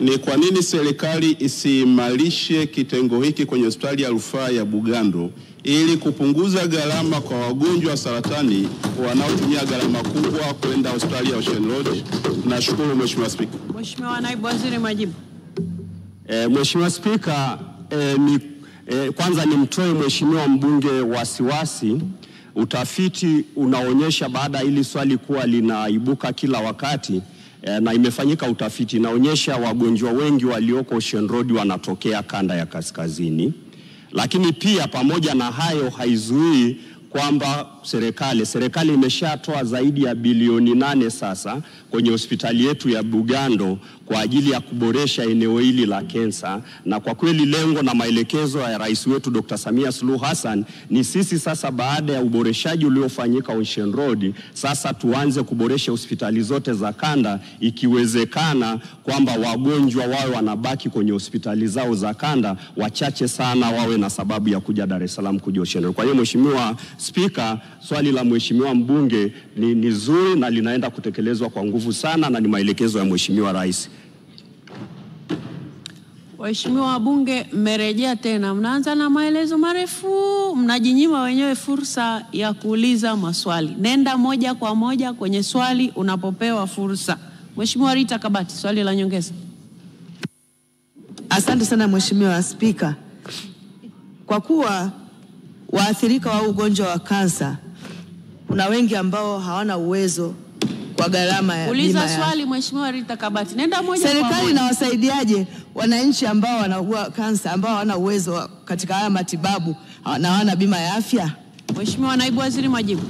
S18: Ni kwa nini serikali isiimarishe kitengo hiki kwenye hospitali ya rufaa ya Bugando ili kupunguza gharama kwa wagonjwa wa saratani wanaotumia gharama kubwa kwenda hospitali ya Ocean Road? Nashukuru Mheshimiwa Spika.
S1: Mheshimiwa Naibu Waziri, majibu.
S23: Mheshimiwa Spika, kwanza nimtoe Mheshimiwa mbunge wasiwasi. Utafiti unaonyesha baada ili swali kuwa linaibuka kila wakati, na imefanyika utafiti inaonyesha wagonjwa wengi walioko Ocean Road wanatokea kanda ya kaskazini. Lakini pia pamoja na hayo haizuii kwamba serikali imeshatoa zaidi ya bilioni 8 sasa kwenye hospitali yetu ya Bugando kwa ajili ya kuboresha eneo hili la kensa. Na kwa kweli lengo na maelekezo ya Rais wetu Dr. Samia Suluhu Hassan ni sisi sasa, baada ya uboreshaji uliofanyika Ocean Road, sasa tuanze kuboresha hospitali zote za kanda, ikiwezekana kwamba wagonjwa wawe wanabaki kwenye hospitali zao za kanda, wachache sana wawe na sababu ya kuja Dar es Salaam kuja Ocean Road. Kwa hiyo Mheshimiwa Spika, swali la Mheshimiwa mbunge ni zuri na linaenda kutekelezwa kwa nguvu sana, na ni maelekezo ya Mheshimiwa Rais.
S1: Waheshimiwa wabunge, mmerejea tena, mnaanza na maelezo marefu, mnajinyima wenyewe fursa ya kuuliza maswali. Nenda moja kwa moja kwenye swali unapopewa fursa. Mheshimiwa Rita Kabati, swali la nyongeza.
S5: Asante sana Mheshimiwa Spika. Kwa kuwa waathirika wa ugonjwa wa kansa kuna wengi ambao hawana uwezo kwa gharama ya bima.
S1: Uliza swali Mheshimiwa Rita Kabati. Nenda moja kwa moja.
S5: Serikali inawasaidiaje wananchi ambao wanaugua kansa ambao hawana uwezo katika haya matibabu na hawana bima ya afya?
S1: Mheshimiwa Naibu Waziri, majibu.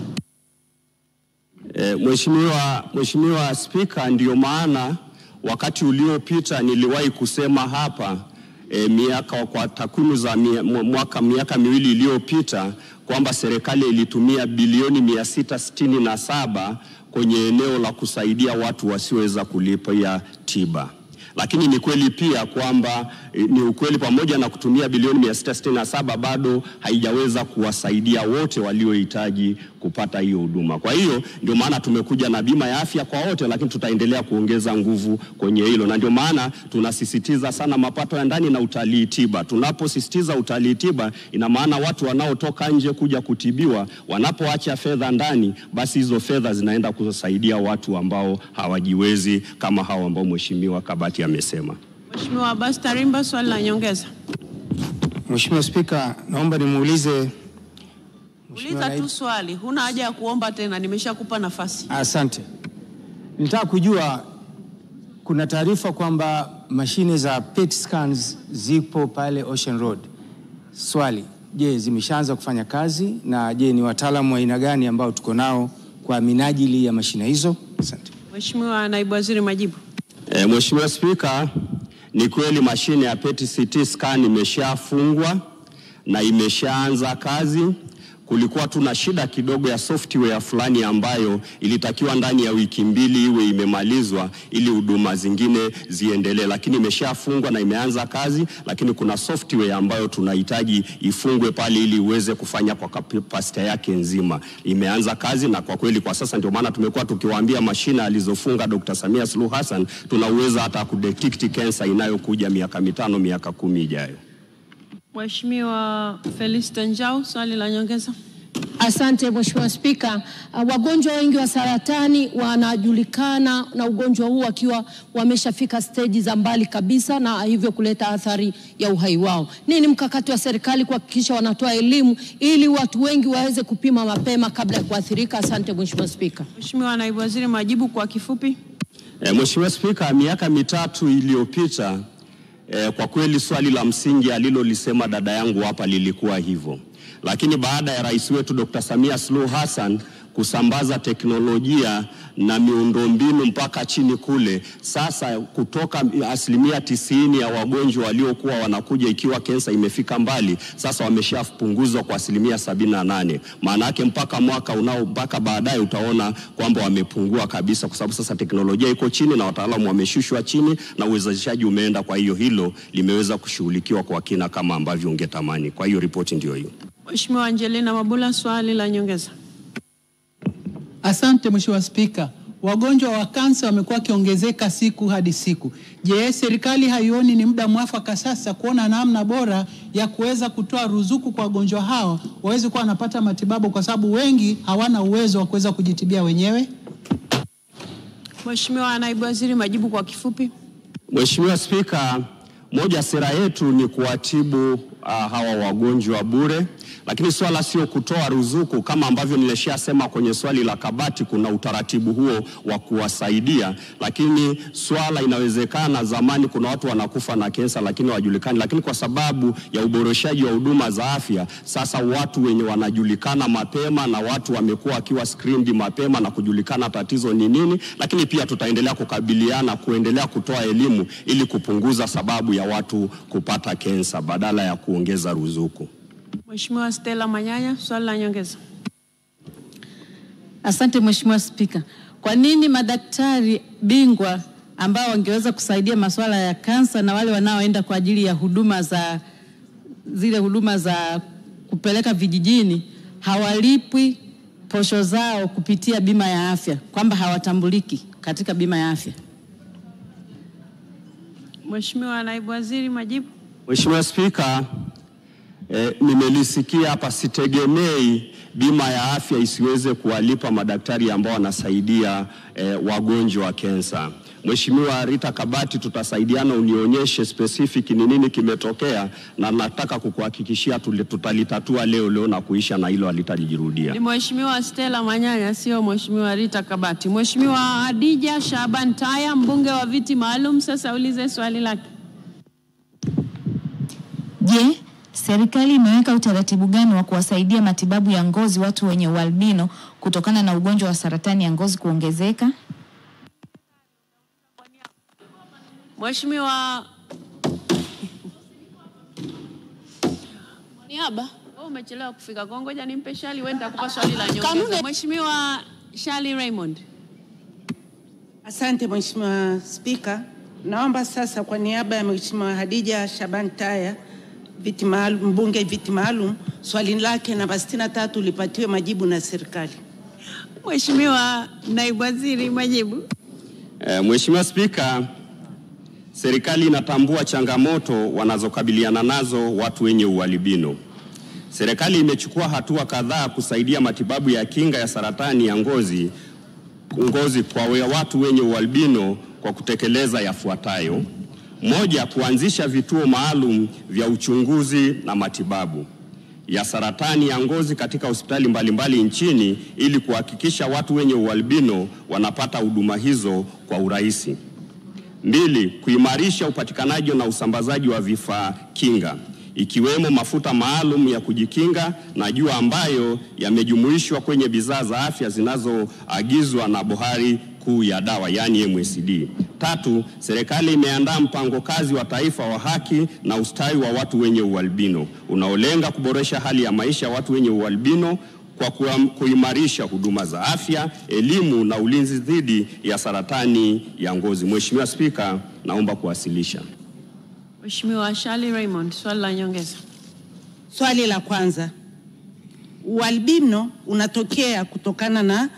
S23: Mheshimiwa Spika, ndio maana wakati uliopita niliwahi kusema hapa kwa takwimu za miaka miwili iliyopita kwamba serikali ilitumia bilioni 667 kwenye eneo la kusaidia watu wasioweza kulipia tiba. Lakini ni kweli pia kwamba ni ukweli pamoja na kutumia bilioni 667 bado haijaweza kuwasaidia wote waliohitaji kupata hiyo huduma. Kwa hiyo ndio maana tumekuja na bima ya afya kwa wote, lakini tutaendelea kuongeza nguvu kwenye hilo. Na ndio maana tunasisitiza sana mapato ya ndani na utalii tiba. Tunaposisitiza utalii tiba, ina maana watu wanaotoka nje kuja kutibiwa, wanapoacha fedha ndani, basi hizo fedha zinaenda kusaidia watu ambao hawajiwezi kama hao ambao Mheshimiwa Kabati amesema.
S1: Mheshimiwa Abbas Tarimba, swali la nyongeza.
S6: Mheshimiwa Spika, naomba nimuulize.
S1: Uliza tu swali, huna haja ya kuomba tena, nimeshakupa nafasi.
S6: Asante. Nitaka kujua, kuna taarifa kwamba mashine za PET scans zipo pale Ocean Road. Swali, je, zimeshaanza kufanya kazi, na je, ni wataalamu wa aina gani ambao tuko nao kwa minajili ya mashine hizo? Asante.
S1: Mheshimiwa Naibu Waziri, majibu.
S23: Mheshimiwa Spika, ni kweli mashine ya PET CT scan imeshafungwa na imeshaanza kazi. Kulikuwa tuna shida kidogo ya software fulani ambayo ilitakiwa ndani ya wiki 2 iwe imemalizwa ili huduma zingine ziendelee, lakini imeshafungwa na imeanza kazi, lakini kuna software ambayo tunahitaji ifungwe pale ili uweze kufanya kwa capacity yake nzima. Imeanza kazi, na kwa kweli kwa sasa ndio maana tumekuwa tukiwaambia mashine alizofunga Dr. Samia Suluhu Hassan tunaweza hata kudetect cancer inayokuja miaka 5 miaka 10 ijayo.
S1: Mheshimiwa Felista Njau, swali la nyongeza.
S8: Asante Mheshimiwa Spika. Wagonjwa wengi wa saratani wanajulikana na ugonjwa huu wakiwa wameshafika stage za mbali kabisa, na hivyo kuleta athari ya uhai wao. Nini mkakati wa serikali kuhakikisha wanatoa elimu ili watu wengi waweze kupima mapema kabla ya kuathirika? Asante Mheshimiwa Spika.
S1: Mheshimiwa Naibu Waziri, majibu kwa kifupi.
S23: Mheshimiwa Spika, miaka 3 iliyopita kwa kweli swali la msingi alilolisema dada yangu hapa lilikuwa hivyo. Lakini baada ya rais wetu Dr. Samia Suluhu Hassan kusambaza teknolojia na miundombinu mpaka chini kule, sasa kutoka 90% ya wagonjwa waliokuwa wanakuja ikiwa kensa imefika mbali, sasa wameshapunguzwa kwa 78%. Maana yake mpaka baadaye utaona kwamba wamepungua kabisa, kwa sababu sasa teknolojia iko chini na wataalamu wameshushwa chini na uwezeshaji umeenda. Kwa hiyo hilo limeweza kushughulikiwa kwa kina kama ambavyo ungetamani. Kwa hiyo ripoti ndio hiyo.
S1: Mheshimiwa Angelina Mabula, swali la nyongeza.
S9: Asante Mheshimiwa Spika. Wagonjwa wa kansa wamekuwa kiongezeka siku hadi siku. Je, serikali haioni ni muda mwafaka sasa kuona namna bora ya kuweza kutoa ruzuku kwa wagonjwa hao waweze kuwa wanapata matibabu, kwa sababu wengi hawana uwezo wa kuweza kujitibia wenyewe?
S1: Mheshimiwa Naibu Waziri, majibu kwa kifupi.
S23: Mheshimiwa Spika, moja sera yetu ni kuwatibu hawa wagonjwa bure, lakini swala sio kutoa ruzuku kama ambavyo nilishasema kwenye swali la kabati. Kuna utaratibu huo wa kuwasaidia, lakini swala inawezekana zamani kuna watu wanakufa na kensa lakini hawajulikani, lakini kwa sababu ya uboreshaji wa huduma za afya sasa watu wenye wanajulikana mapema na watu wamekuwa akiwa screened mapema na kujulikana tatizo ni nini. Lakini pia tutaendelea kuendelea kutoa elimu ili kupunguza sababu ya watu kupata kensa badala ya kuongeza ruzuku.
S1: Mheshimiwa Stella Manyanya, swali la nyongeza.
S10: Asante Mheshimiwa Spika. Kwa nini madaktari bingwa ambao wangeweza kusaidia masuala ya kansa na wale wanaoenda kwa ajili ya huduma za kupeleka vijijini hawalipwi posho zao kupitia bima ya afya, kwamba hawatambuliki katika bima ya afya?
S1: Mheshimiwa Naibu Waziri, majibu.
S23: Mheshimiwa Spika, nimelisikia hapa, sitegemei bima ya afya isiweze kuwalipa madaktari ambao wanasaidia wagonjwa wa kensa. Mheshimiwa Rita Kabati, tutasaidiana unionyeshe specific ni nini kimetokea, na nataka kukuhakikishia tutalitatua leo na kuisha na hilo halitajirudia.
S1: Ni Mheshimiwa Stella Manyanya, sio Mheshimiwa Rita Kabati. Mheshimiwa Hadija Shaban Taya, mbunge wa viti maalum, sasa ulize swali lake.
S22: Je, serikali imeweka utaratibu gani wa kuwasaidia matibabu ya ngozi watu wenye ualbino kutokana na ugonjwa wa saratani ya ngozi kuongezeka?
S1: Mheshimiwa Niaba, umechelewa kufika. Ngoja nimpe Shali, wewe nitakupa swali la nyongeza. Mheshimiwa Shali Raymond.
S11: Asante Mheshimiwa Spika. Naomba sasa kwa niaba ya Mheshimiwa Hadija Shaban Taya, mbunge viti maalum, swali lake namba 63 lipatiwe majibu na serikali.
S1: Mheshimiwa Naibu Waziri, majibu.
S23: Mheshimiwa Spika, serikali inatambua changamoto wanazokabiliana nazo watu wenye ualbino. Serikali imechukua hatua kadhaa kusaidia matibabu ya kinga ya saratani ya ngozi kwa watu wenye ualbino kwa kutekeleza yafuatayo. Moja, kuanzisha vituo maalum vya uchunguzi na matibabu ya saratani ya ngozi katika hospitali mbalimbali nchini ili kuhakikisha watu wenye ualbino wanapata huduma hizo kwa urahisi. 2, kuimarisha upatikanaji na usambazaji wa vifaa kinga ikiwemo mafuta maalum ya kujikinga na jua ambayo yamejumuishwa kwenye bidhaa za afya zinazoagizwa na Bohari Kuu ya Dawa, yani MSD. 3, serikali imeandaa mpango kazi wa taifa wa haki na ustawi wa watu wenye ualbino unaolenga kuboresha hali ya maisha ya watu wenye ualbino kwa kuimarisha huduma za afya, elimu na ulinzi dhidi ya saratani ya ngozi. Mheshimiwa Spika, naomba kuwasilisha.
S1: Mheshimiwa Shali Raymond, swali la nyongeza.
S11: Swali la kwanza. Ualbino unatokea kutokana na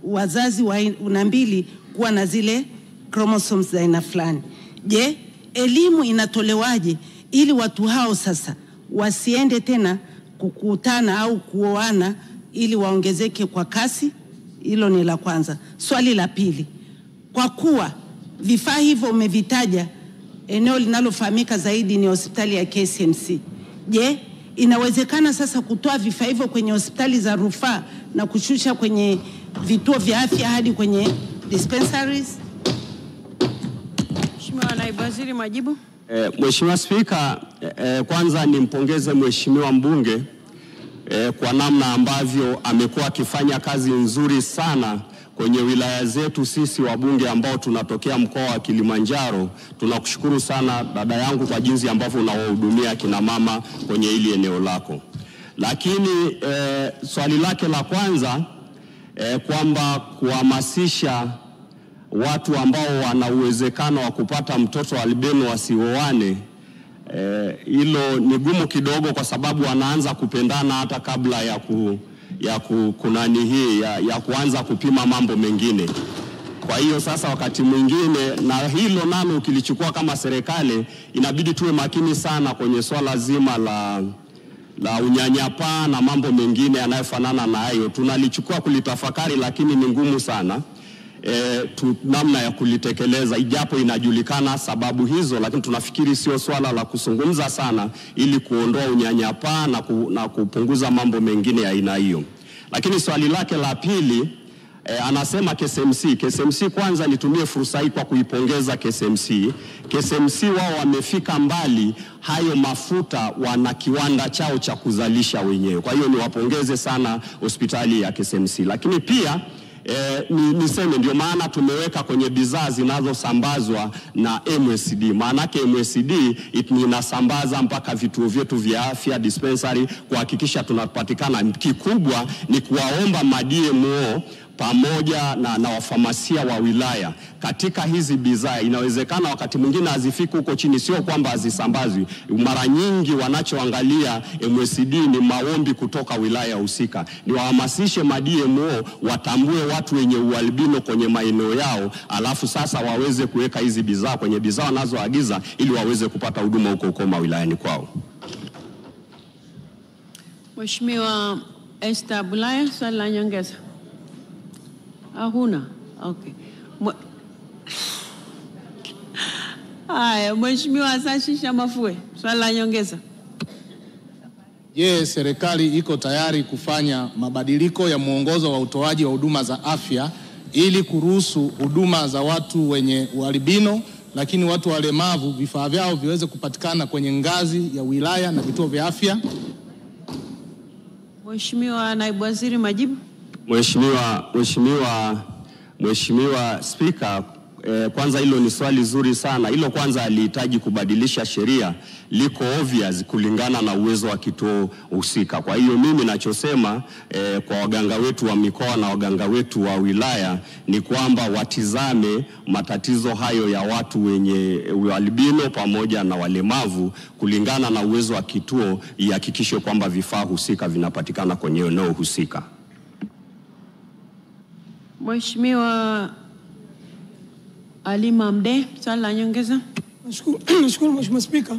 S11: wazazi wa aina mbili kuwa na zile chromosomes za aina fulani. Je, elimu inatolewaje ili watu hao sasa wasiende tena kukutana au kuoana ili waongezeke kwa kasi? Hilo ni la kwanza. Swali la pili. Kwa kuwa vifaa hivyo umevitaja, eneo linalofahamika zaidi ni hospitali ya KCMC. Je, inawezekana sasa kutoa vifaa hivyo kwenye hospitali za rufaa na kushusha kwenye vituo vya afya hadi kwenye dispensaries?
S1: Mheshimiwa Naibu Waziri, majibu.
S23: Mheshimiwa Spika, kwanza nimpongeze Mheshimiwa mbunge kwa namna ambavyo amekuwa akifanya kazi nzuri sana kwenye wilaya zetu sisi wabunge ambao tunatokea mkoa wa Kilimanjaro. Tunakushukuru sana dada yangu kwa jinsi ambavyo unawahudumia kina mama kwenye hili eneo lako. Lakini swali lake la kwanza kwamba kuhamasisha watu ambao wana uwezekano wa kupata mtoto albino wasioane, hilo ni gumu kidogo kwa sababu wanaanza kupendana hata kabla ya kuanza kupima mambo mengine. Kwa hiyo sasa wakati mwingine, na hilo nalo ukilichukua kama serikali, inabidi tuwe makini sana kwenye swala zima la unyanyapaa na mambo mengine yanayofanana na hayo. Tunalichukua kulitafakari, lakini ni ngumu sana namna ya kulitekeleza, ijapo inajulikana sababu hizo, lakini tunafikiri sio swala la kuzungumza sana ili kuondoa unyanyapaa na kupunguza mambo mengine ya aina hiyo. Lakini swali lake la pili, anasema KCMC. Kwanza nitumie fursa hii kwa kuipongeza KCMC. KCMC wao wamefika mbali, hayo mafuta wana kiwanda chao cha kuzalisha wenyewe. Kwa hiyo niwapongeze sana hospitali ya KCMC. Lakini pia niseme ndio maana tumeweka kwenye bidhaa zinazosambazwa na MSD. Maanake MSD inasambaza mpaka vituo vyetu vya afya, dispensary, kuhakikisha tunapatikana. Kikubwa ni kuwaomba ma-DMO pamoja na wafamasia wa wilaya katika hizi bidhaa. Inawezekana wakati mwingine hazifiki huko chini, sio kwamba hazisambazwi. Mara nyingi wanachoangalia MSD ni maombi kutoka wilaya husika. Ni wahamasishe ma-DMO watambue watu wenye ualbino kwenye maeneo yao, alafu sasa waweze kuweka hizi bidhaa kwenye bidhaa wanazoagiza ili waweze kupata huduma huko wilayani kwao.
S1: Mheshimiwa Esther Bulaya, swali la nyongeza. Huna? Okay. Haya, Mheshimiwa Sashisha Mafue, swali la nyongeza.
S2: Je, serikali iko tayari kufanya mabadiliko ya mwongozo wa utoaji wa huduma za afya ili kuruhusu huduma za watu wenye ualbino lakini watu walemavu vifaa vyao viweze kupatikana kwenye ngazi ya wilaya na vituo vya afya?
S1: Mheshimiwa Naibu Waziri, majibu.
S23: Mheshimiwa Spika, kwanza hilo ni swali zuri sana. Hilo kwanza alihitaji kubadilisha sheria, liko obvious kulingana na uwezo wa kituo husika. Kwa hiyo mimi nachosema kwa waganga wetu wa mikoa na waganga wetu wa wilaya ni kwamba watizame matatizo hayo ya watu wenye albino pamoja na walemavu kulingana na uwezo wa kituo, ihakikishe kwamba vifaa husika vinapatikana kwenye eneo husika.
S1: Mheshimiwa Halima Mdee, swali la nyongeza.
S13: Nashukuru Mheshimiwa Spika.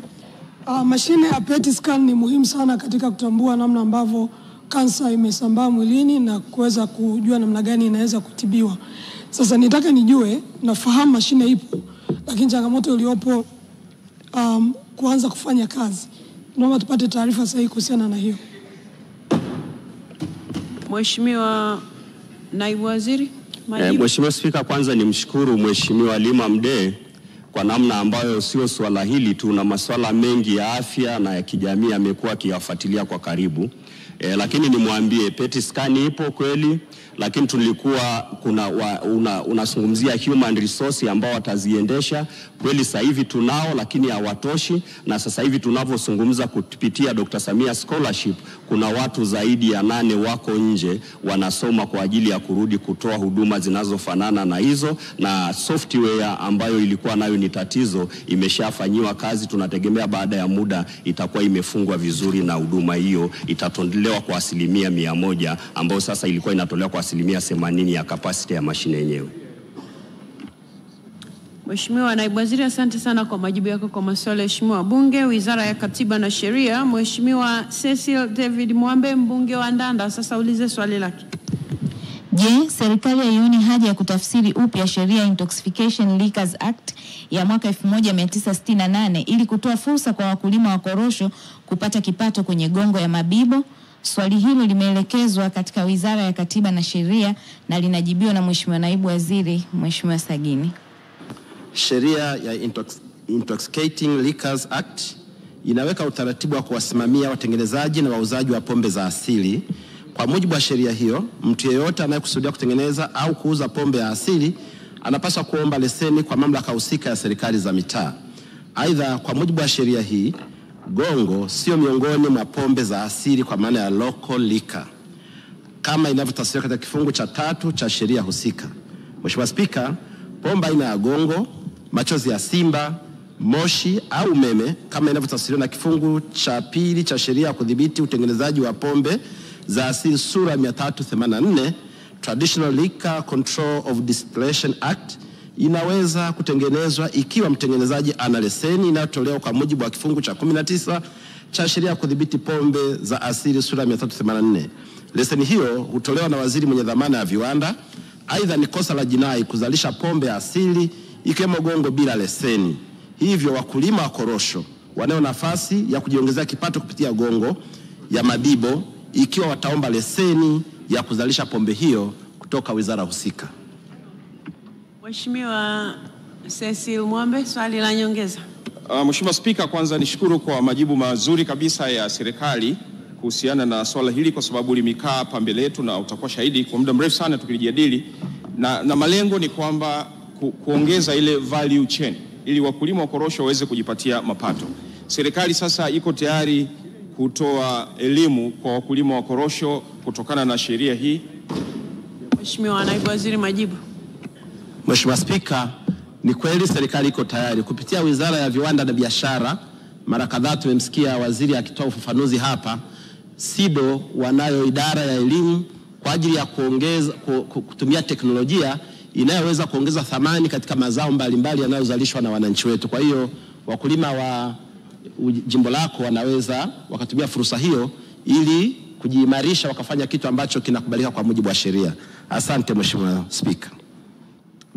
S13: Mashine ya PET scan ni muhimu sana katika kutambua namna ambavyo kansa imesambaa mwilini na kuweza kujua namna gani inaweza kutibiwa. Sasa nitaka nijue, nafahamu mashine ipo, lakini changamoto iliyopo kuanza kufanya kazi. Naomba tupate taarifa sahihi kuhusiana na hiyo.
S1: Mheshimiwa Naibu Waziri, majibu.
S23: Mheshimiwa Spika, kwanza nimshukuru Mheshimiwa Halima Mdee kwa namna ambayo sio swala hili tu, na masuala mengi ya afya na ya kijamii amekuwa akiyafuatilia kwa karibu. Lakini nimwambie PET scan ipo kweli, lakini tulikuwa unazungumzia human resource ambao wataziendesha kweli. Sasa hivi tunao, lakini hawatoshi, na sasa hivi tunavyozungumza kupitia Dr. Samia Scholarship kuna watu zaidi ya 8 wako nje wanasoma kwa ajili ya kurudi kutoa huduma zinazofanana na hizo, na software ambayo ilikuwa nayo ni tatizo imeshafanyiwa kazi. Tunategemea baada ya muda itakuwa imefungwa vizuri na huduma hiyo itatolewa kwa 100%, ambayo sasa ilikuwa inatolewa kwa 80% ya capacity ya mashine yenyewe.
S1: Mheshimiwa Naibu Waziri, asante sana kwa majibu yako kwa maswali ya Mheshimiwa Bunge. Wizara ya Katiba na Sheria, Mheshimiwa Cecil David Mwambe, mbunge wa Ndanda, sasa ulize swali lake.
S22: Je, serikali haioni haja ya kutafsiri upya sheria Intoxication Liquors Act ya mwaka 1968 ili kutoa fursa kwa wakulima wa korosho kupata kipato kwenye gongo ya Mabibo? Swali hilo limeelekezwa katika Wizara ya Katiba na Sheria na linajibiwa na Mheshimiwa Naibu Waziri, Mheshimiwa Sagini.
S3: Sheria ya Intoxicating Liquors Act inaweka utaratibu wa kuwasimamia watengenezaji na wauzaji wa pombe za asili. Kwa mujibu wa sheria hiyo, mtu yeyote anayekusudia kutengeneza au kuuza pombe ya asili anapaswa kuomba leseni kwa mamlaka husika ya serikali za mitaa. Aidha, kwa mujibu wa sheria hii, gongo sio miongoni mwa pombe za asili kwa maana ya local liquor kama inavyotafsiriwa katika kifungu cha 3 cha sheria husika. Mheshimiwa Spika, pombe aina ya gongo, machozi ya simba, moshi au umeme kama inavyotafsiriwa na kifungu cha 2 cha sheria ya kudhibiti utengenezaji wa pombe za asili sura 384 Traditional Liquor Control of Distillation Act, inaweza kutengenezwa ikiwa mtengenezaji ana leseni inayotolewa kwa mujibu wa kifungu cha 19 cha sheria ya kudhibiti pombe za asili sura 384. Leseni hiyo hutolewa na waziri mwenye dhamana ya viwanda. Aidha, ni kosa la jinai kuzalisha pombe ya asili ikiwemo gongo bila leseni. Hivyo wakulima wa korosho wanao nafasi ya kujiongezea kipato kupitia gongo ya Mabibo ikiwa wataomba leseni ya kuzalisha pombe hiyo kutoka wizara husika.
S1: Mheshimiwa Cecil Mwambe, swali la nyongeza.
S14: Mheshimiwa Spika, kwanza nishukuru kwa majibu mazuri kabisa ya serikali kuhusiana na swala hili, kwa sababu limekaa hapa mbele yetu na utakuwa shahidi kwa muda mrefu sana tukilijadili, na malengo ni kwamba kuongeza ile value chain ili wakulima wa korosho waweze kujipatia mapato. Serikali sasa iko tayari kutoa elimu kwa wakulima wa korosho kutokana na sheria hii.
S1: Mheshimiwa Naibu Waziri, majibu.
S3: Mheshimiwa Spika, ni kweli serikali iko tayari kupitia Wizara ya Viwanda na Biashara. Mara kadhaa tumemsikia waziri akitoa ufafanuzi hapa. SIDO wanayo idara ya elimu kwa ajili ya kutumia teknolojia inayoweza kuongeza thamani katika mazao mbalimbali yanayozalishwa na wananchi wetu. Kwa hiyo wakulima wa jimbo lako wanaweza wakatumia fursa hiyo ili kujiimarisha, wakafanya kitu ambacho kinakubalika kwa mujibu wa sheria. Asante Mheshimiwa Spika.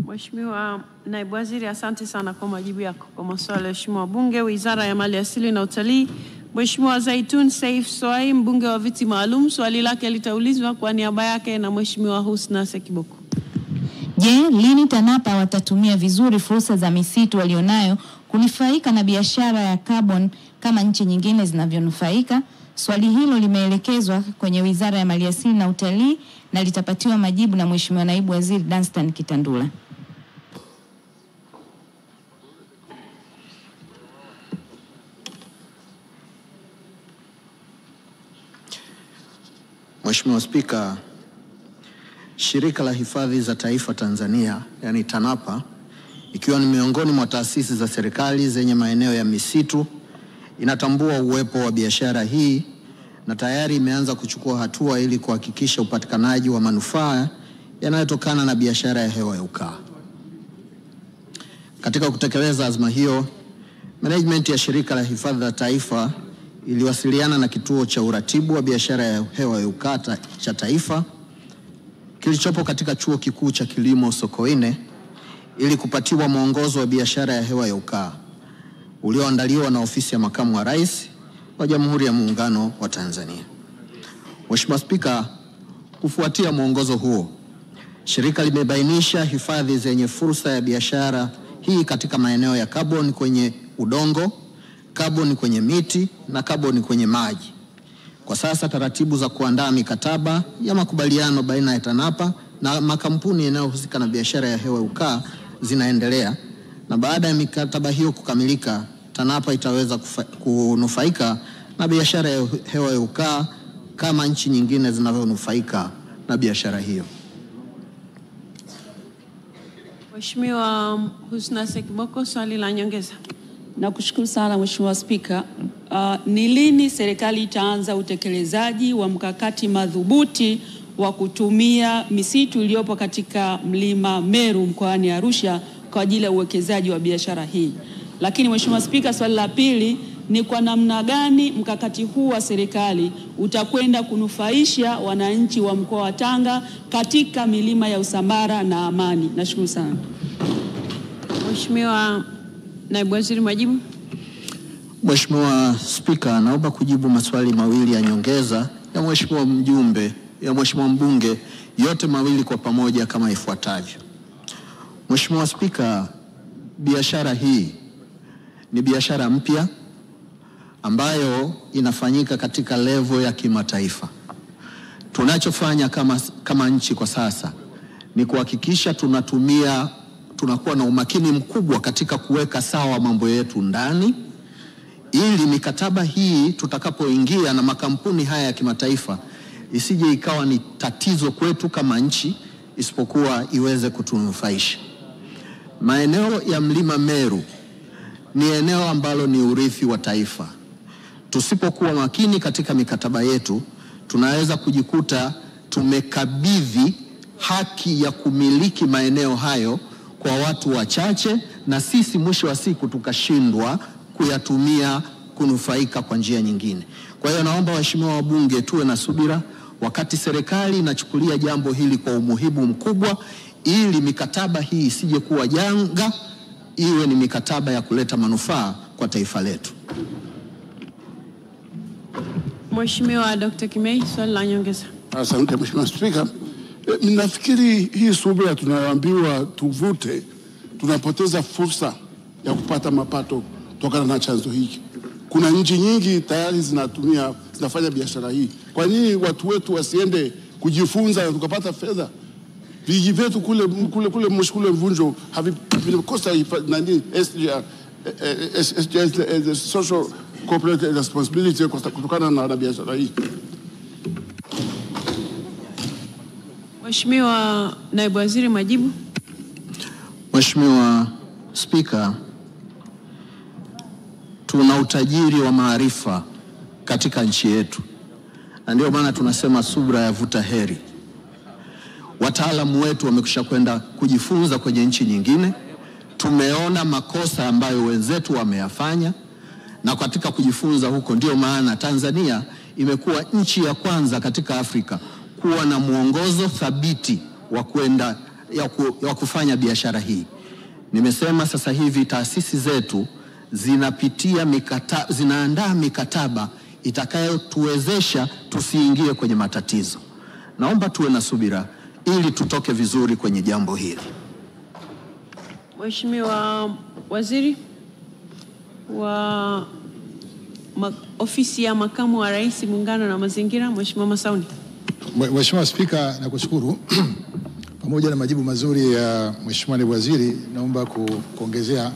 S1: Mheshimiwa Naibu Waziri, asante sana kwa majibu yako kwa maswali ya Mheshimiwa Bunge. Wizara ya Mali Asili na Utalii, Mheshimiwa Zaitun Saif Swai, mbunge wa viti maalum, swali lake litaulizwa kwa niaba yake na Mheshimiwa Husna Sekiboko.
S22: Je, lini TANAPA watatumia vizuri fursa za misitu walionayo kunufaika na biashara ya carbon kama nchi nyingine zinavyonufaika? Swali hilo limeelekezwa kwenye Wizara ya Maliasili na Utalii na litapatiwa majibu na Mheshimiwa Naibu Waziri Danstan Kitandula.
S15: Mheshimiwa Spika, Shirika la Hifadhi za Taifa Tanzania, yani TANAPA, ikiwa ni miongoni mwa taasisi za serikali zenye maeneo ya misitu, inatambua uwepo wa biashara hii na tayari imeanza kuchukua hatua ili kuhakikisha upatikanaji wa manufaa yanayotokana na biashara ya hewa ya ukaa. Katika kutekeleza azma hiyo, management ya Shirika la Hifadhi za Taifa iliwasiliana na Kituo cha Uratibu wa Biashara ya Hewa ya Ukaa cha Taifa kilichopo katika Chuo Kikuu cha Kilimo Sokoine ili kupatiwa mwongozo wa biashara ya hewa ya ukaa ulioandaliwa na Ofisi ya Makamu wa Rais wa Jamhuri ya Muungano wa Tanzania. Mheshimiwa Spika, kufuatia mwongozo huo, shirika limebainisha hifadhi zenye fursa ya biashara hii katika maeneo ya kaboni kwenye udongo, kaboni kwenye miti na kaboni kwenye maji. Kwa sasa taratibu za kuandaa mikataba ya makubaliano baina ya TANAPA na makampuni yanayohusika na biashara ya hewa ya ukaa zinaendelea, na baada ya mikataba hiyo kukamilika, TANAPA itaweza kunufaika na biashara ya hewa ya ukaa kama nchi nyingine zinavyonufaika na biashara hiyo.
S1: Mheshimiwa Husna Sekiboko, swali la nyongeza.
S10: Nakushukuru sana Mheshimiwa Spika. Ni lini serikali itaanza utekelezaji wa mkakati madhubuti wa kutumia misitu iliyopo katika Mlima Meru mkoani Arusha kwa ajili ya uwekezaji wa biashara hii? Lakini Mheshimiwa Spika, swali la pili ni kwa namna gani mkakati huu wa serikali utakwenda kunufaisha wananchi wa mkoa wa Tanga katika milima ya Usambara na Amani? Nashukuru sana.
S1: Mheshimiwa Naibu Waziri, majibu.
S15: Mheshimiwa Spika, naomba kujibu maswali mawili ya nyongeza ya Mheshimiwa mbunge, yote mawili kwa pamoja kama ifuatavyo. Mheshimiwa Spika, biashara hii ni biashara mpya ambayo inafanyika katika level ya kimataifa. Tunachofanya kama nchi kwa sasa ni kuhakikisha tunakuwa na umakini mkubwa katika kuweka sawa mambo yetu ndani, ili mikataba hii tutakapoingia na makampuni haya ya kimataifa isije ikawa ni tatizo kwetu kama nchi, isipokuwa iweze kutunufaisha. Maeneo ya Mlima Meru ni eneo ambalo ni urithi wa taifa. Tusipokuwa makini katika mikataba yetu, tunaweza kujikuta tumekabidhi haki ya kumiliki maeneo hayo kwa watu wachache, na sisi mwisho wa siku tukashindwa kuyatumia kunufaika kwa njia nyingine. Kwa hiyo naomba waheshimiwa wabunge tuwe na subira wakati serikali inachukulia jambo hili kwa umuhimu mkubwa, ili mikataba hii isije kuwa janga, iwe ni mikataba ya kuleta manufaa kwa taifa letu.
S1: Mheshimiwa Dr. Kimei, swali la nyongeza.
S16: Asante Mheshimiwa Spika. Ninafikiri hii subira tunayoambiwa tuvute, tunapoteza fursa ya kupata mapato kutokana na chanzo hiki. Kuna nchi nyingi tayari zinafanya biashara hii. Kwa nini watu wetu wasiende kujifunza na tukapata fedha? Vijiji vyetu kule Mvunjo havikosa nani SGR, social corporate responsibility kutokana na biashara hii.
S1: Mheshimiwa Naibu Waziri, majibu.
S15: Mheshimiwa Spika, tuna utajiri wa maarifa katika nchi yetu, na ndio maana tunasema subra yavuta heri. Wataalamu wetu wamekwisha kwenda kujifunza kwenye nchi nyingine. Tumeona makosa ambayo wenzetu wameyafanya, na katika kujifunza huko ndio maana Tanzania imekuwa nchi ya kwanza katika Afrika kuwa na mwongozo thabiti wa kufanya biashara hii. Nimesema sasa hivi taasisi zetu zinaandaa mikataba itakayotuwezesha tusiingie kwenye matatizo. Naomba tuwe na subira ili tutoke vizuri kwenye jambo hili.
S1: Mheshimiwa Waziri wa Ofisi ya Makamu wa Rais, Muungano na Mazingira, Mheshimiwa Masauni.
S17: Mheshimiwa Spika, nakushukuru. Pamoja na majibu mazuri ya Mheshimiwa Naibu Waziri, naomba kuongezea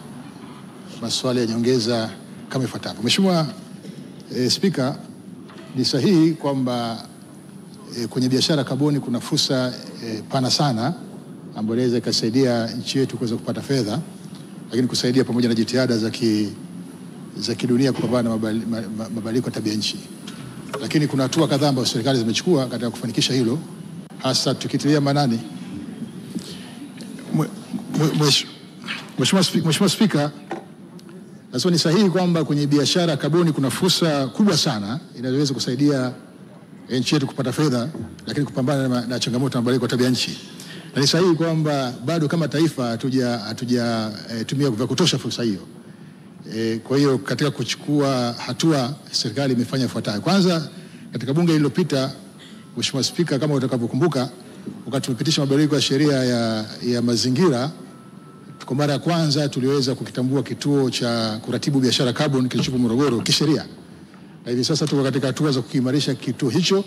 S17: maswali ya nyongeza kama ifuatavyo. Mheshimiwa Spika, ni sahihi kwamba kwenye biashara kaboni kuna fursa pana sana ambayo inaweza ikasaidia nchi yetu kuweza kupata fedha, lakini kusaidia pamoja na jitihada za kidunia kupambana na mabadiliko ya tabia nchi. Lakini kuna hatua kadhaa ambazo serikali zimechukua katika kufanikisha hilo, hasa tukitilia maanani. Mheshimiwa Spika, nasema ni sahihi kwamba kwenye biashara kaboni kuna fursa kubwa sana inayoweza kusaidia nchi yetu kupata fedha, lakini kupambana na changamoto ya mabadiliko ya tabia nchi. Na ni sahihi kwamba bado kama taifa hatujatumia vya kutosha fursa hiyo. Kwa hiyo katika kuchukua hatua, serikali imefanya ifuatayo. Kwanza, katika bunge lililopita, Mheshimiwa Spika, kama utakavyokumbuka, wakati tumepitisha mabadiliko ya sheria ya mazingira, kwa mara ya kwanza tuliweza kukitambua kituo cha kuratibu biashara carbon kilichopo Morogoro kisheria, na hivi sasa tuko katika hatua za kukiimarisha kituo hicho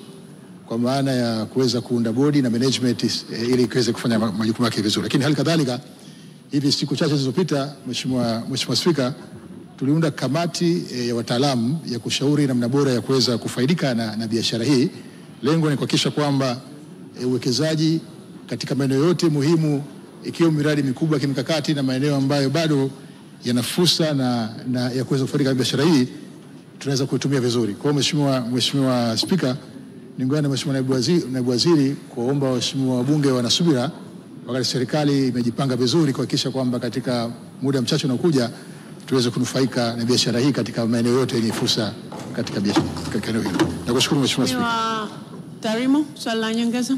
S17: kwa maana ya kuweza kuunda bodi na management ili kiweze kufanya majukumu yake vizuri. Lakini hali kadhalika hivi siku chache zilizopita, Mheshimiwa Spika, tuliunda kamati ya wataalamu ya kushauri namna bora ya kuweza kufaidika na biashara hii. Lengo ni kuhakikisha kwamba uwekezaji katika maeneo yote muhimu, ikiwa miradi mikubwa kimkakati na maeneo ambayo bado yana fursa na ya kuweza kufaidika na biashara hii, tunaweza kuitumia vizuri. Kwa hiyo Mheshimiwa Spika, niungane na Mheshimiwa Naibu Waziri kuomba Waheshimiwa wabunge wanasubira wakati serikali imejipanga vizuri kuhakikisha kwamba katika muda mchache unaokuja tuweze kunufaika na biashara hii katika maeneo yote yenye fursa katika biashara katika eneo hilo. Nakushukuru Mheshimiwa Spika.
S1: Tarimo, swali la nyongeza.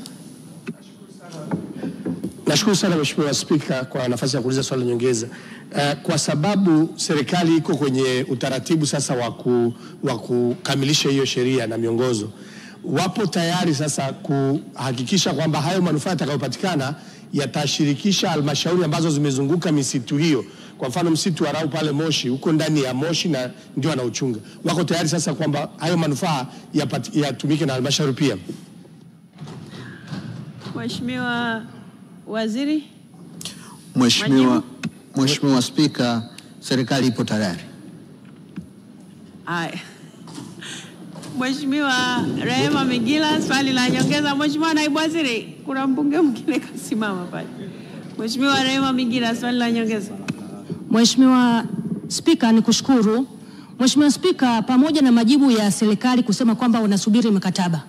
S7: Nashukuru sana Mheshimiwa Spika kwa nafasi ya kuuliza swali la nyongeza. Kwa sababu serikali iko kwenye utaratibu sasa wa kukamilisha hiyo sheria na miongozo, wapo tayari sasa kuhakikisha kwamba hayo manufaa yatakayopatikana yatashirikisha halmashauri ambazo zimezunguka misitu hiyo. Kwa mfano msitu wa Rau pale Moshi, huko ndani ya Moshi na ndio anauchunga. Wako tayari sasa kwamba hayo manufaa yatumike na halmashauri pia?
S1: Mheshimiwa Waziri.
S15: Mheshimiwa Spika, serikali ipo tayari.
S1: Haya. Mheshimiwa Rehema Migila, swali la nyongeza. Mheshimiwa Naibu Waziri, kuna mbunge mwingine kasimama pale. Mheshimiwa Rehema Migila, swali la nyongeza.
S8: Mheshimiwa Spika, nikushukuru. Mheshimiwa Spika, pamoja na majibu ya serikali kusema kwamba wanasubiri mikataba,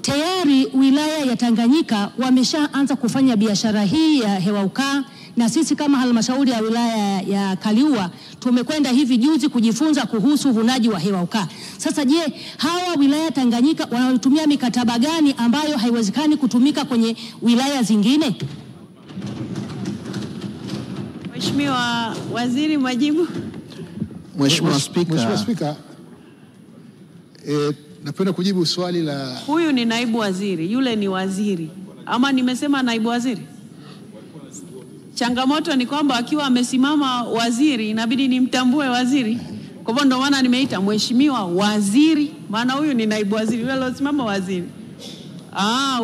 S8: tayari wilaya ya Tanganyika wameshaanza kufanya biashara hii ya hewa ukaa, na sisi kama halmashauri ya wilaya ya Kaliua tumekwenda hivi juzi kujifunza kuhusu uvunaji wa hewa ukaa. Sasa je, hawa wilaya Tanganyika wanatumia mikataba gani ambayo haiwezekani kutumika kwenye wilaya zingine?
S1: Mheshimiwa Waziri, majibu.
S15: Mheshimiwa
S17: Spika, napenda kujibu swali la...
S1: Huyu ni naibu waziri, yule ni waziri. Ama nimesema naibu waziri? Changamoto ni kwamba akiwa amesimama waziri inabidi nimtambue waziri. Kwa hivyo ndio maana nimeita Mheshimiwa Waziri, maana huyu ni naibu waziri, yule aliyosimama waziri.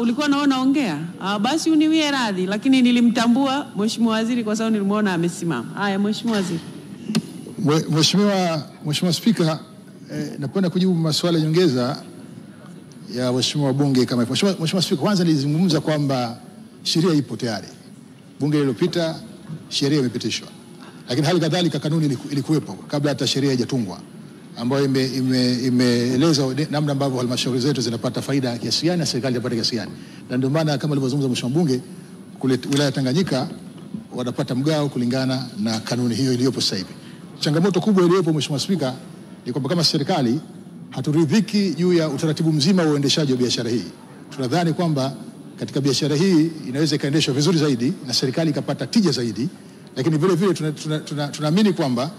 S1: Ulikuwa naona ongea. Basi uniwie radhi, lakini nilimtambua Mheshimiwa Waziri kwa sababu nilimuona amesimama. Haya, Mheshimiwa Waziri.
S17: Mheshimiwa Spika, napenda kujibu maswali nyongeza ya Mheshimiwa wabunge kama hivyo. Mheshimiwa Spika, kwanza nilizungumza kwamba sheria ipo tayari. Bunge lililopita sheria imepitishwa. Lakini hali kadhalika kanuni ilikuwepo kabla hata sheria haijatungwa, ambayo imeeleza namna ambavyo halmashauri zetu zinapata faida kiasi gani na serikali inapata kiasi gani. Na ndio maana kama alivyozungumza Mheshimiwa mbunge, kule wilaya Tanganyika wanapata mgao kulingana na kanuni hiyo iliyopo sasa hivi. Changamoto kubwa iliyopo Mheshimiwa Spika ni kwamba kama serikali haturidhiki juu ya utaratibu mzima wa uendeshaji wa biashara hii. Tunadhani kwamba katika biashara hii inaweza ikaendeshwa vizuri zaidi na serikali ikapata tija zaidi, lakini vile vile tunaamini kwamba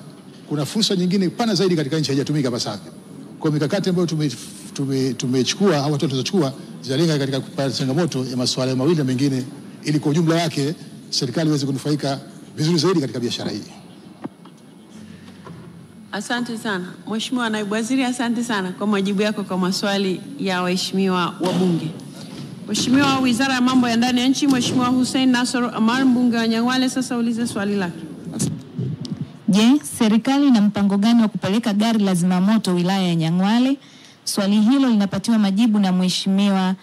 S17: kuna fursa nyingine pana zaidi katika nchi haijatumika pasavyo. Kwa mikakati ambayo tumechukua au tutachukua zinalenga katika kupata changamoto ya masuala mawili na mengine, ili kwa ujumla wake serikali iweze kunufaika vizuri zaidi katika biashara hii.
S1: Asante sana. Mheshimiwa Naibu Waziri, asante sana kwa majibu yako kwa maswali ya waheshimiwa wabunge. Mheshimiwa Wizara ya Mambo ya Ndani ya Nchi, Mheshimiwa Hussein Nasor Amar, mbunge wa Nyang'hwale, sasa ulize swali lake.
S22: Je, serikali ina mpango gani wa kupeleka gari la zimamoto wilaya ya Nyang'hwale? Swali hilo linapatiwa majibu na Mheshimiwa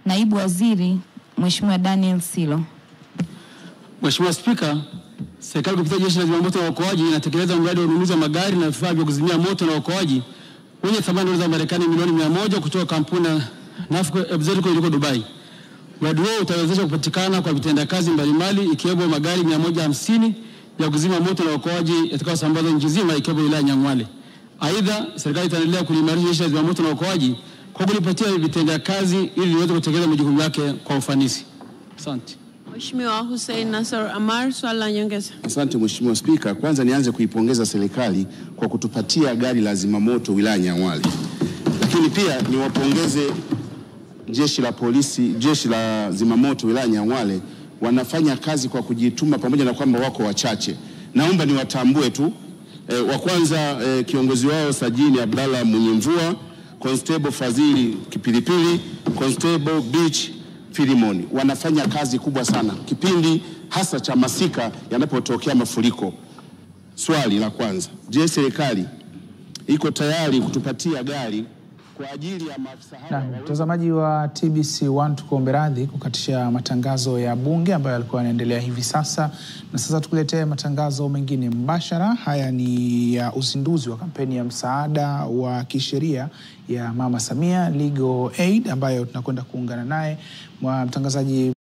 S22: Naibu Waziri, Mheshimiwa Daniel Silo.
S19: Mheshimiwa Spika, serikali kupitia Jeshi la Zimamoto na Uokoaji inatekeleza mradi wa ununuzi wa magari na vifaa vya kuzimia moto na uokoaji wenye thamani za Marekani milioni 100 kutoka kampuni Nafco Ebzerico iliko Dubai. Mradi huo utawezesha kupatikana kwa vitendakazi mbalimbali ikiwemo magari 150 ya kuzima moto na uokoaji yatakayosambazwa nchi nzima ikiwemo wilaya ya Nyang'hwale. Aidha, serikali itaendelea kuimarisha Jeshi la Zimamoto na Uokoaji kwa kulipatia vitendakazi ili liweze kutekeleza majukumu yake kwa ufanisi. Asante.
S1: Mheshimiwa Hussein Nasor Amar, swali la nyongeza.
S20: Asante Mheshimiwa Spika, kwanza nianze kuipongeza serikali kwa kutupatia gari la zimamoto wilaya ya Nyang'hwale. Lakini pia niwapongeze Jeshi la Polisi, Jeshi la Zimamoto wilaya ya Nyang'hwale wanafanya kazi kwa kujituma, pamoja na kwamba wako wachache. Naomba niwatambue tu. Wa kwanza kiongozi wao Sajini Abdalla Mwenyemvua, Constable Fadhili Kipilipili, Constable Beach Filimoni. Wanafanya kazi kubwa sana kipindi hasa cha masika yanapotokea mafuriko. Swali la kwanza, je, serikali iko tayari kutupatia gari kwa ajili ya maafisa hawa?
S4: Mtazamaji wa TBC1, tukuombe radhi kukatisha matangazo ya bunge ambayo yalikuwa yanaendelea hivi sasa, na sasa tukuletee matangazo mengine mbashara. Haya ni ya uzinduzi wa kampeni ya msaada wa kisheria ya Mama Samia Legal Aid, ambayo tunakwenda kuungana naye mtangazaji.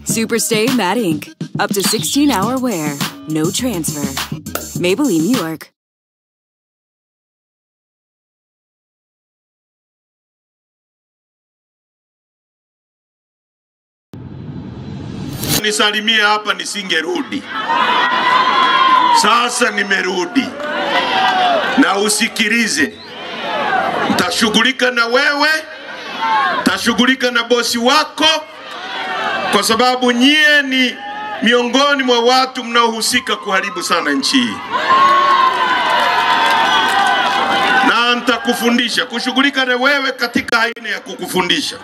S12: Superstay Matte Ink. Up to 16-hour wear. No transfer. Maybelline, New York.
S21: Nisalimie hapa nisingerudi. Sasa nimerudi. Na usikilize. Nitashughulika na wewe. Nitashughulika na bosi wako. Kwa sababu nyie ni miongoni mwa watu mnaohusika kuharibu sana nchi hii. Na nitakufundisha kushughulika na wewe katika aina ya kukufundisha.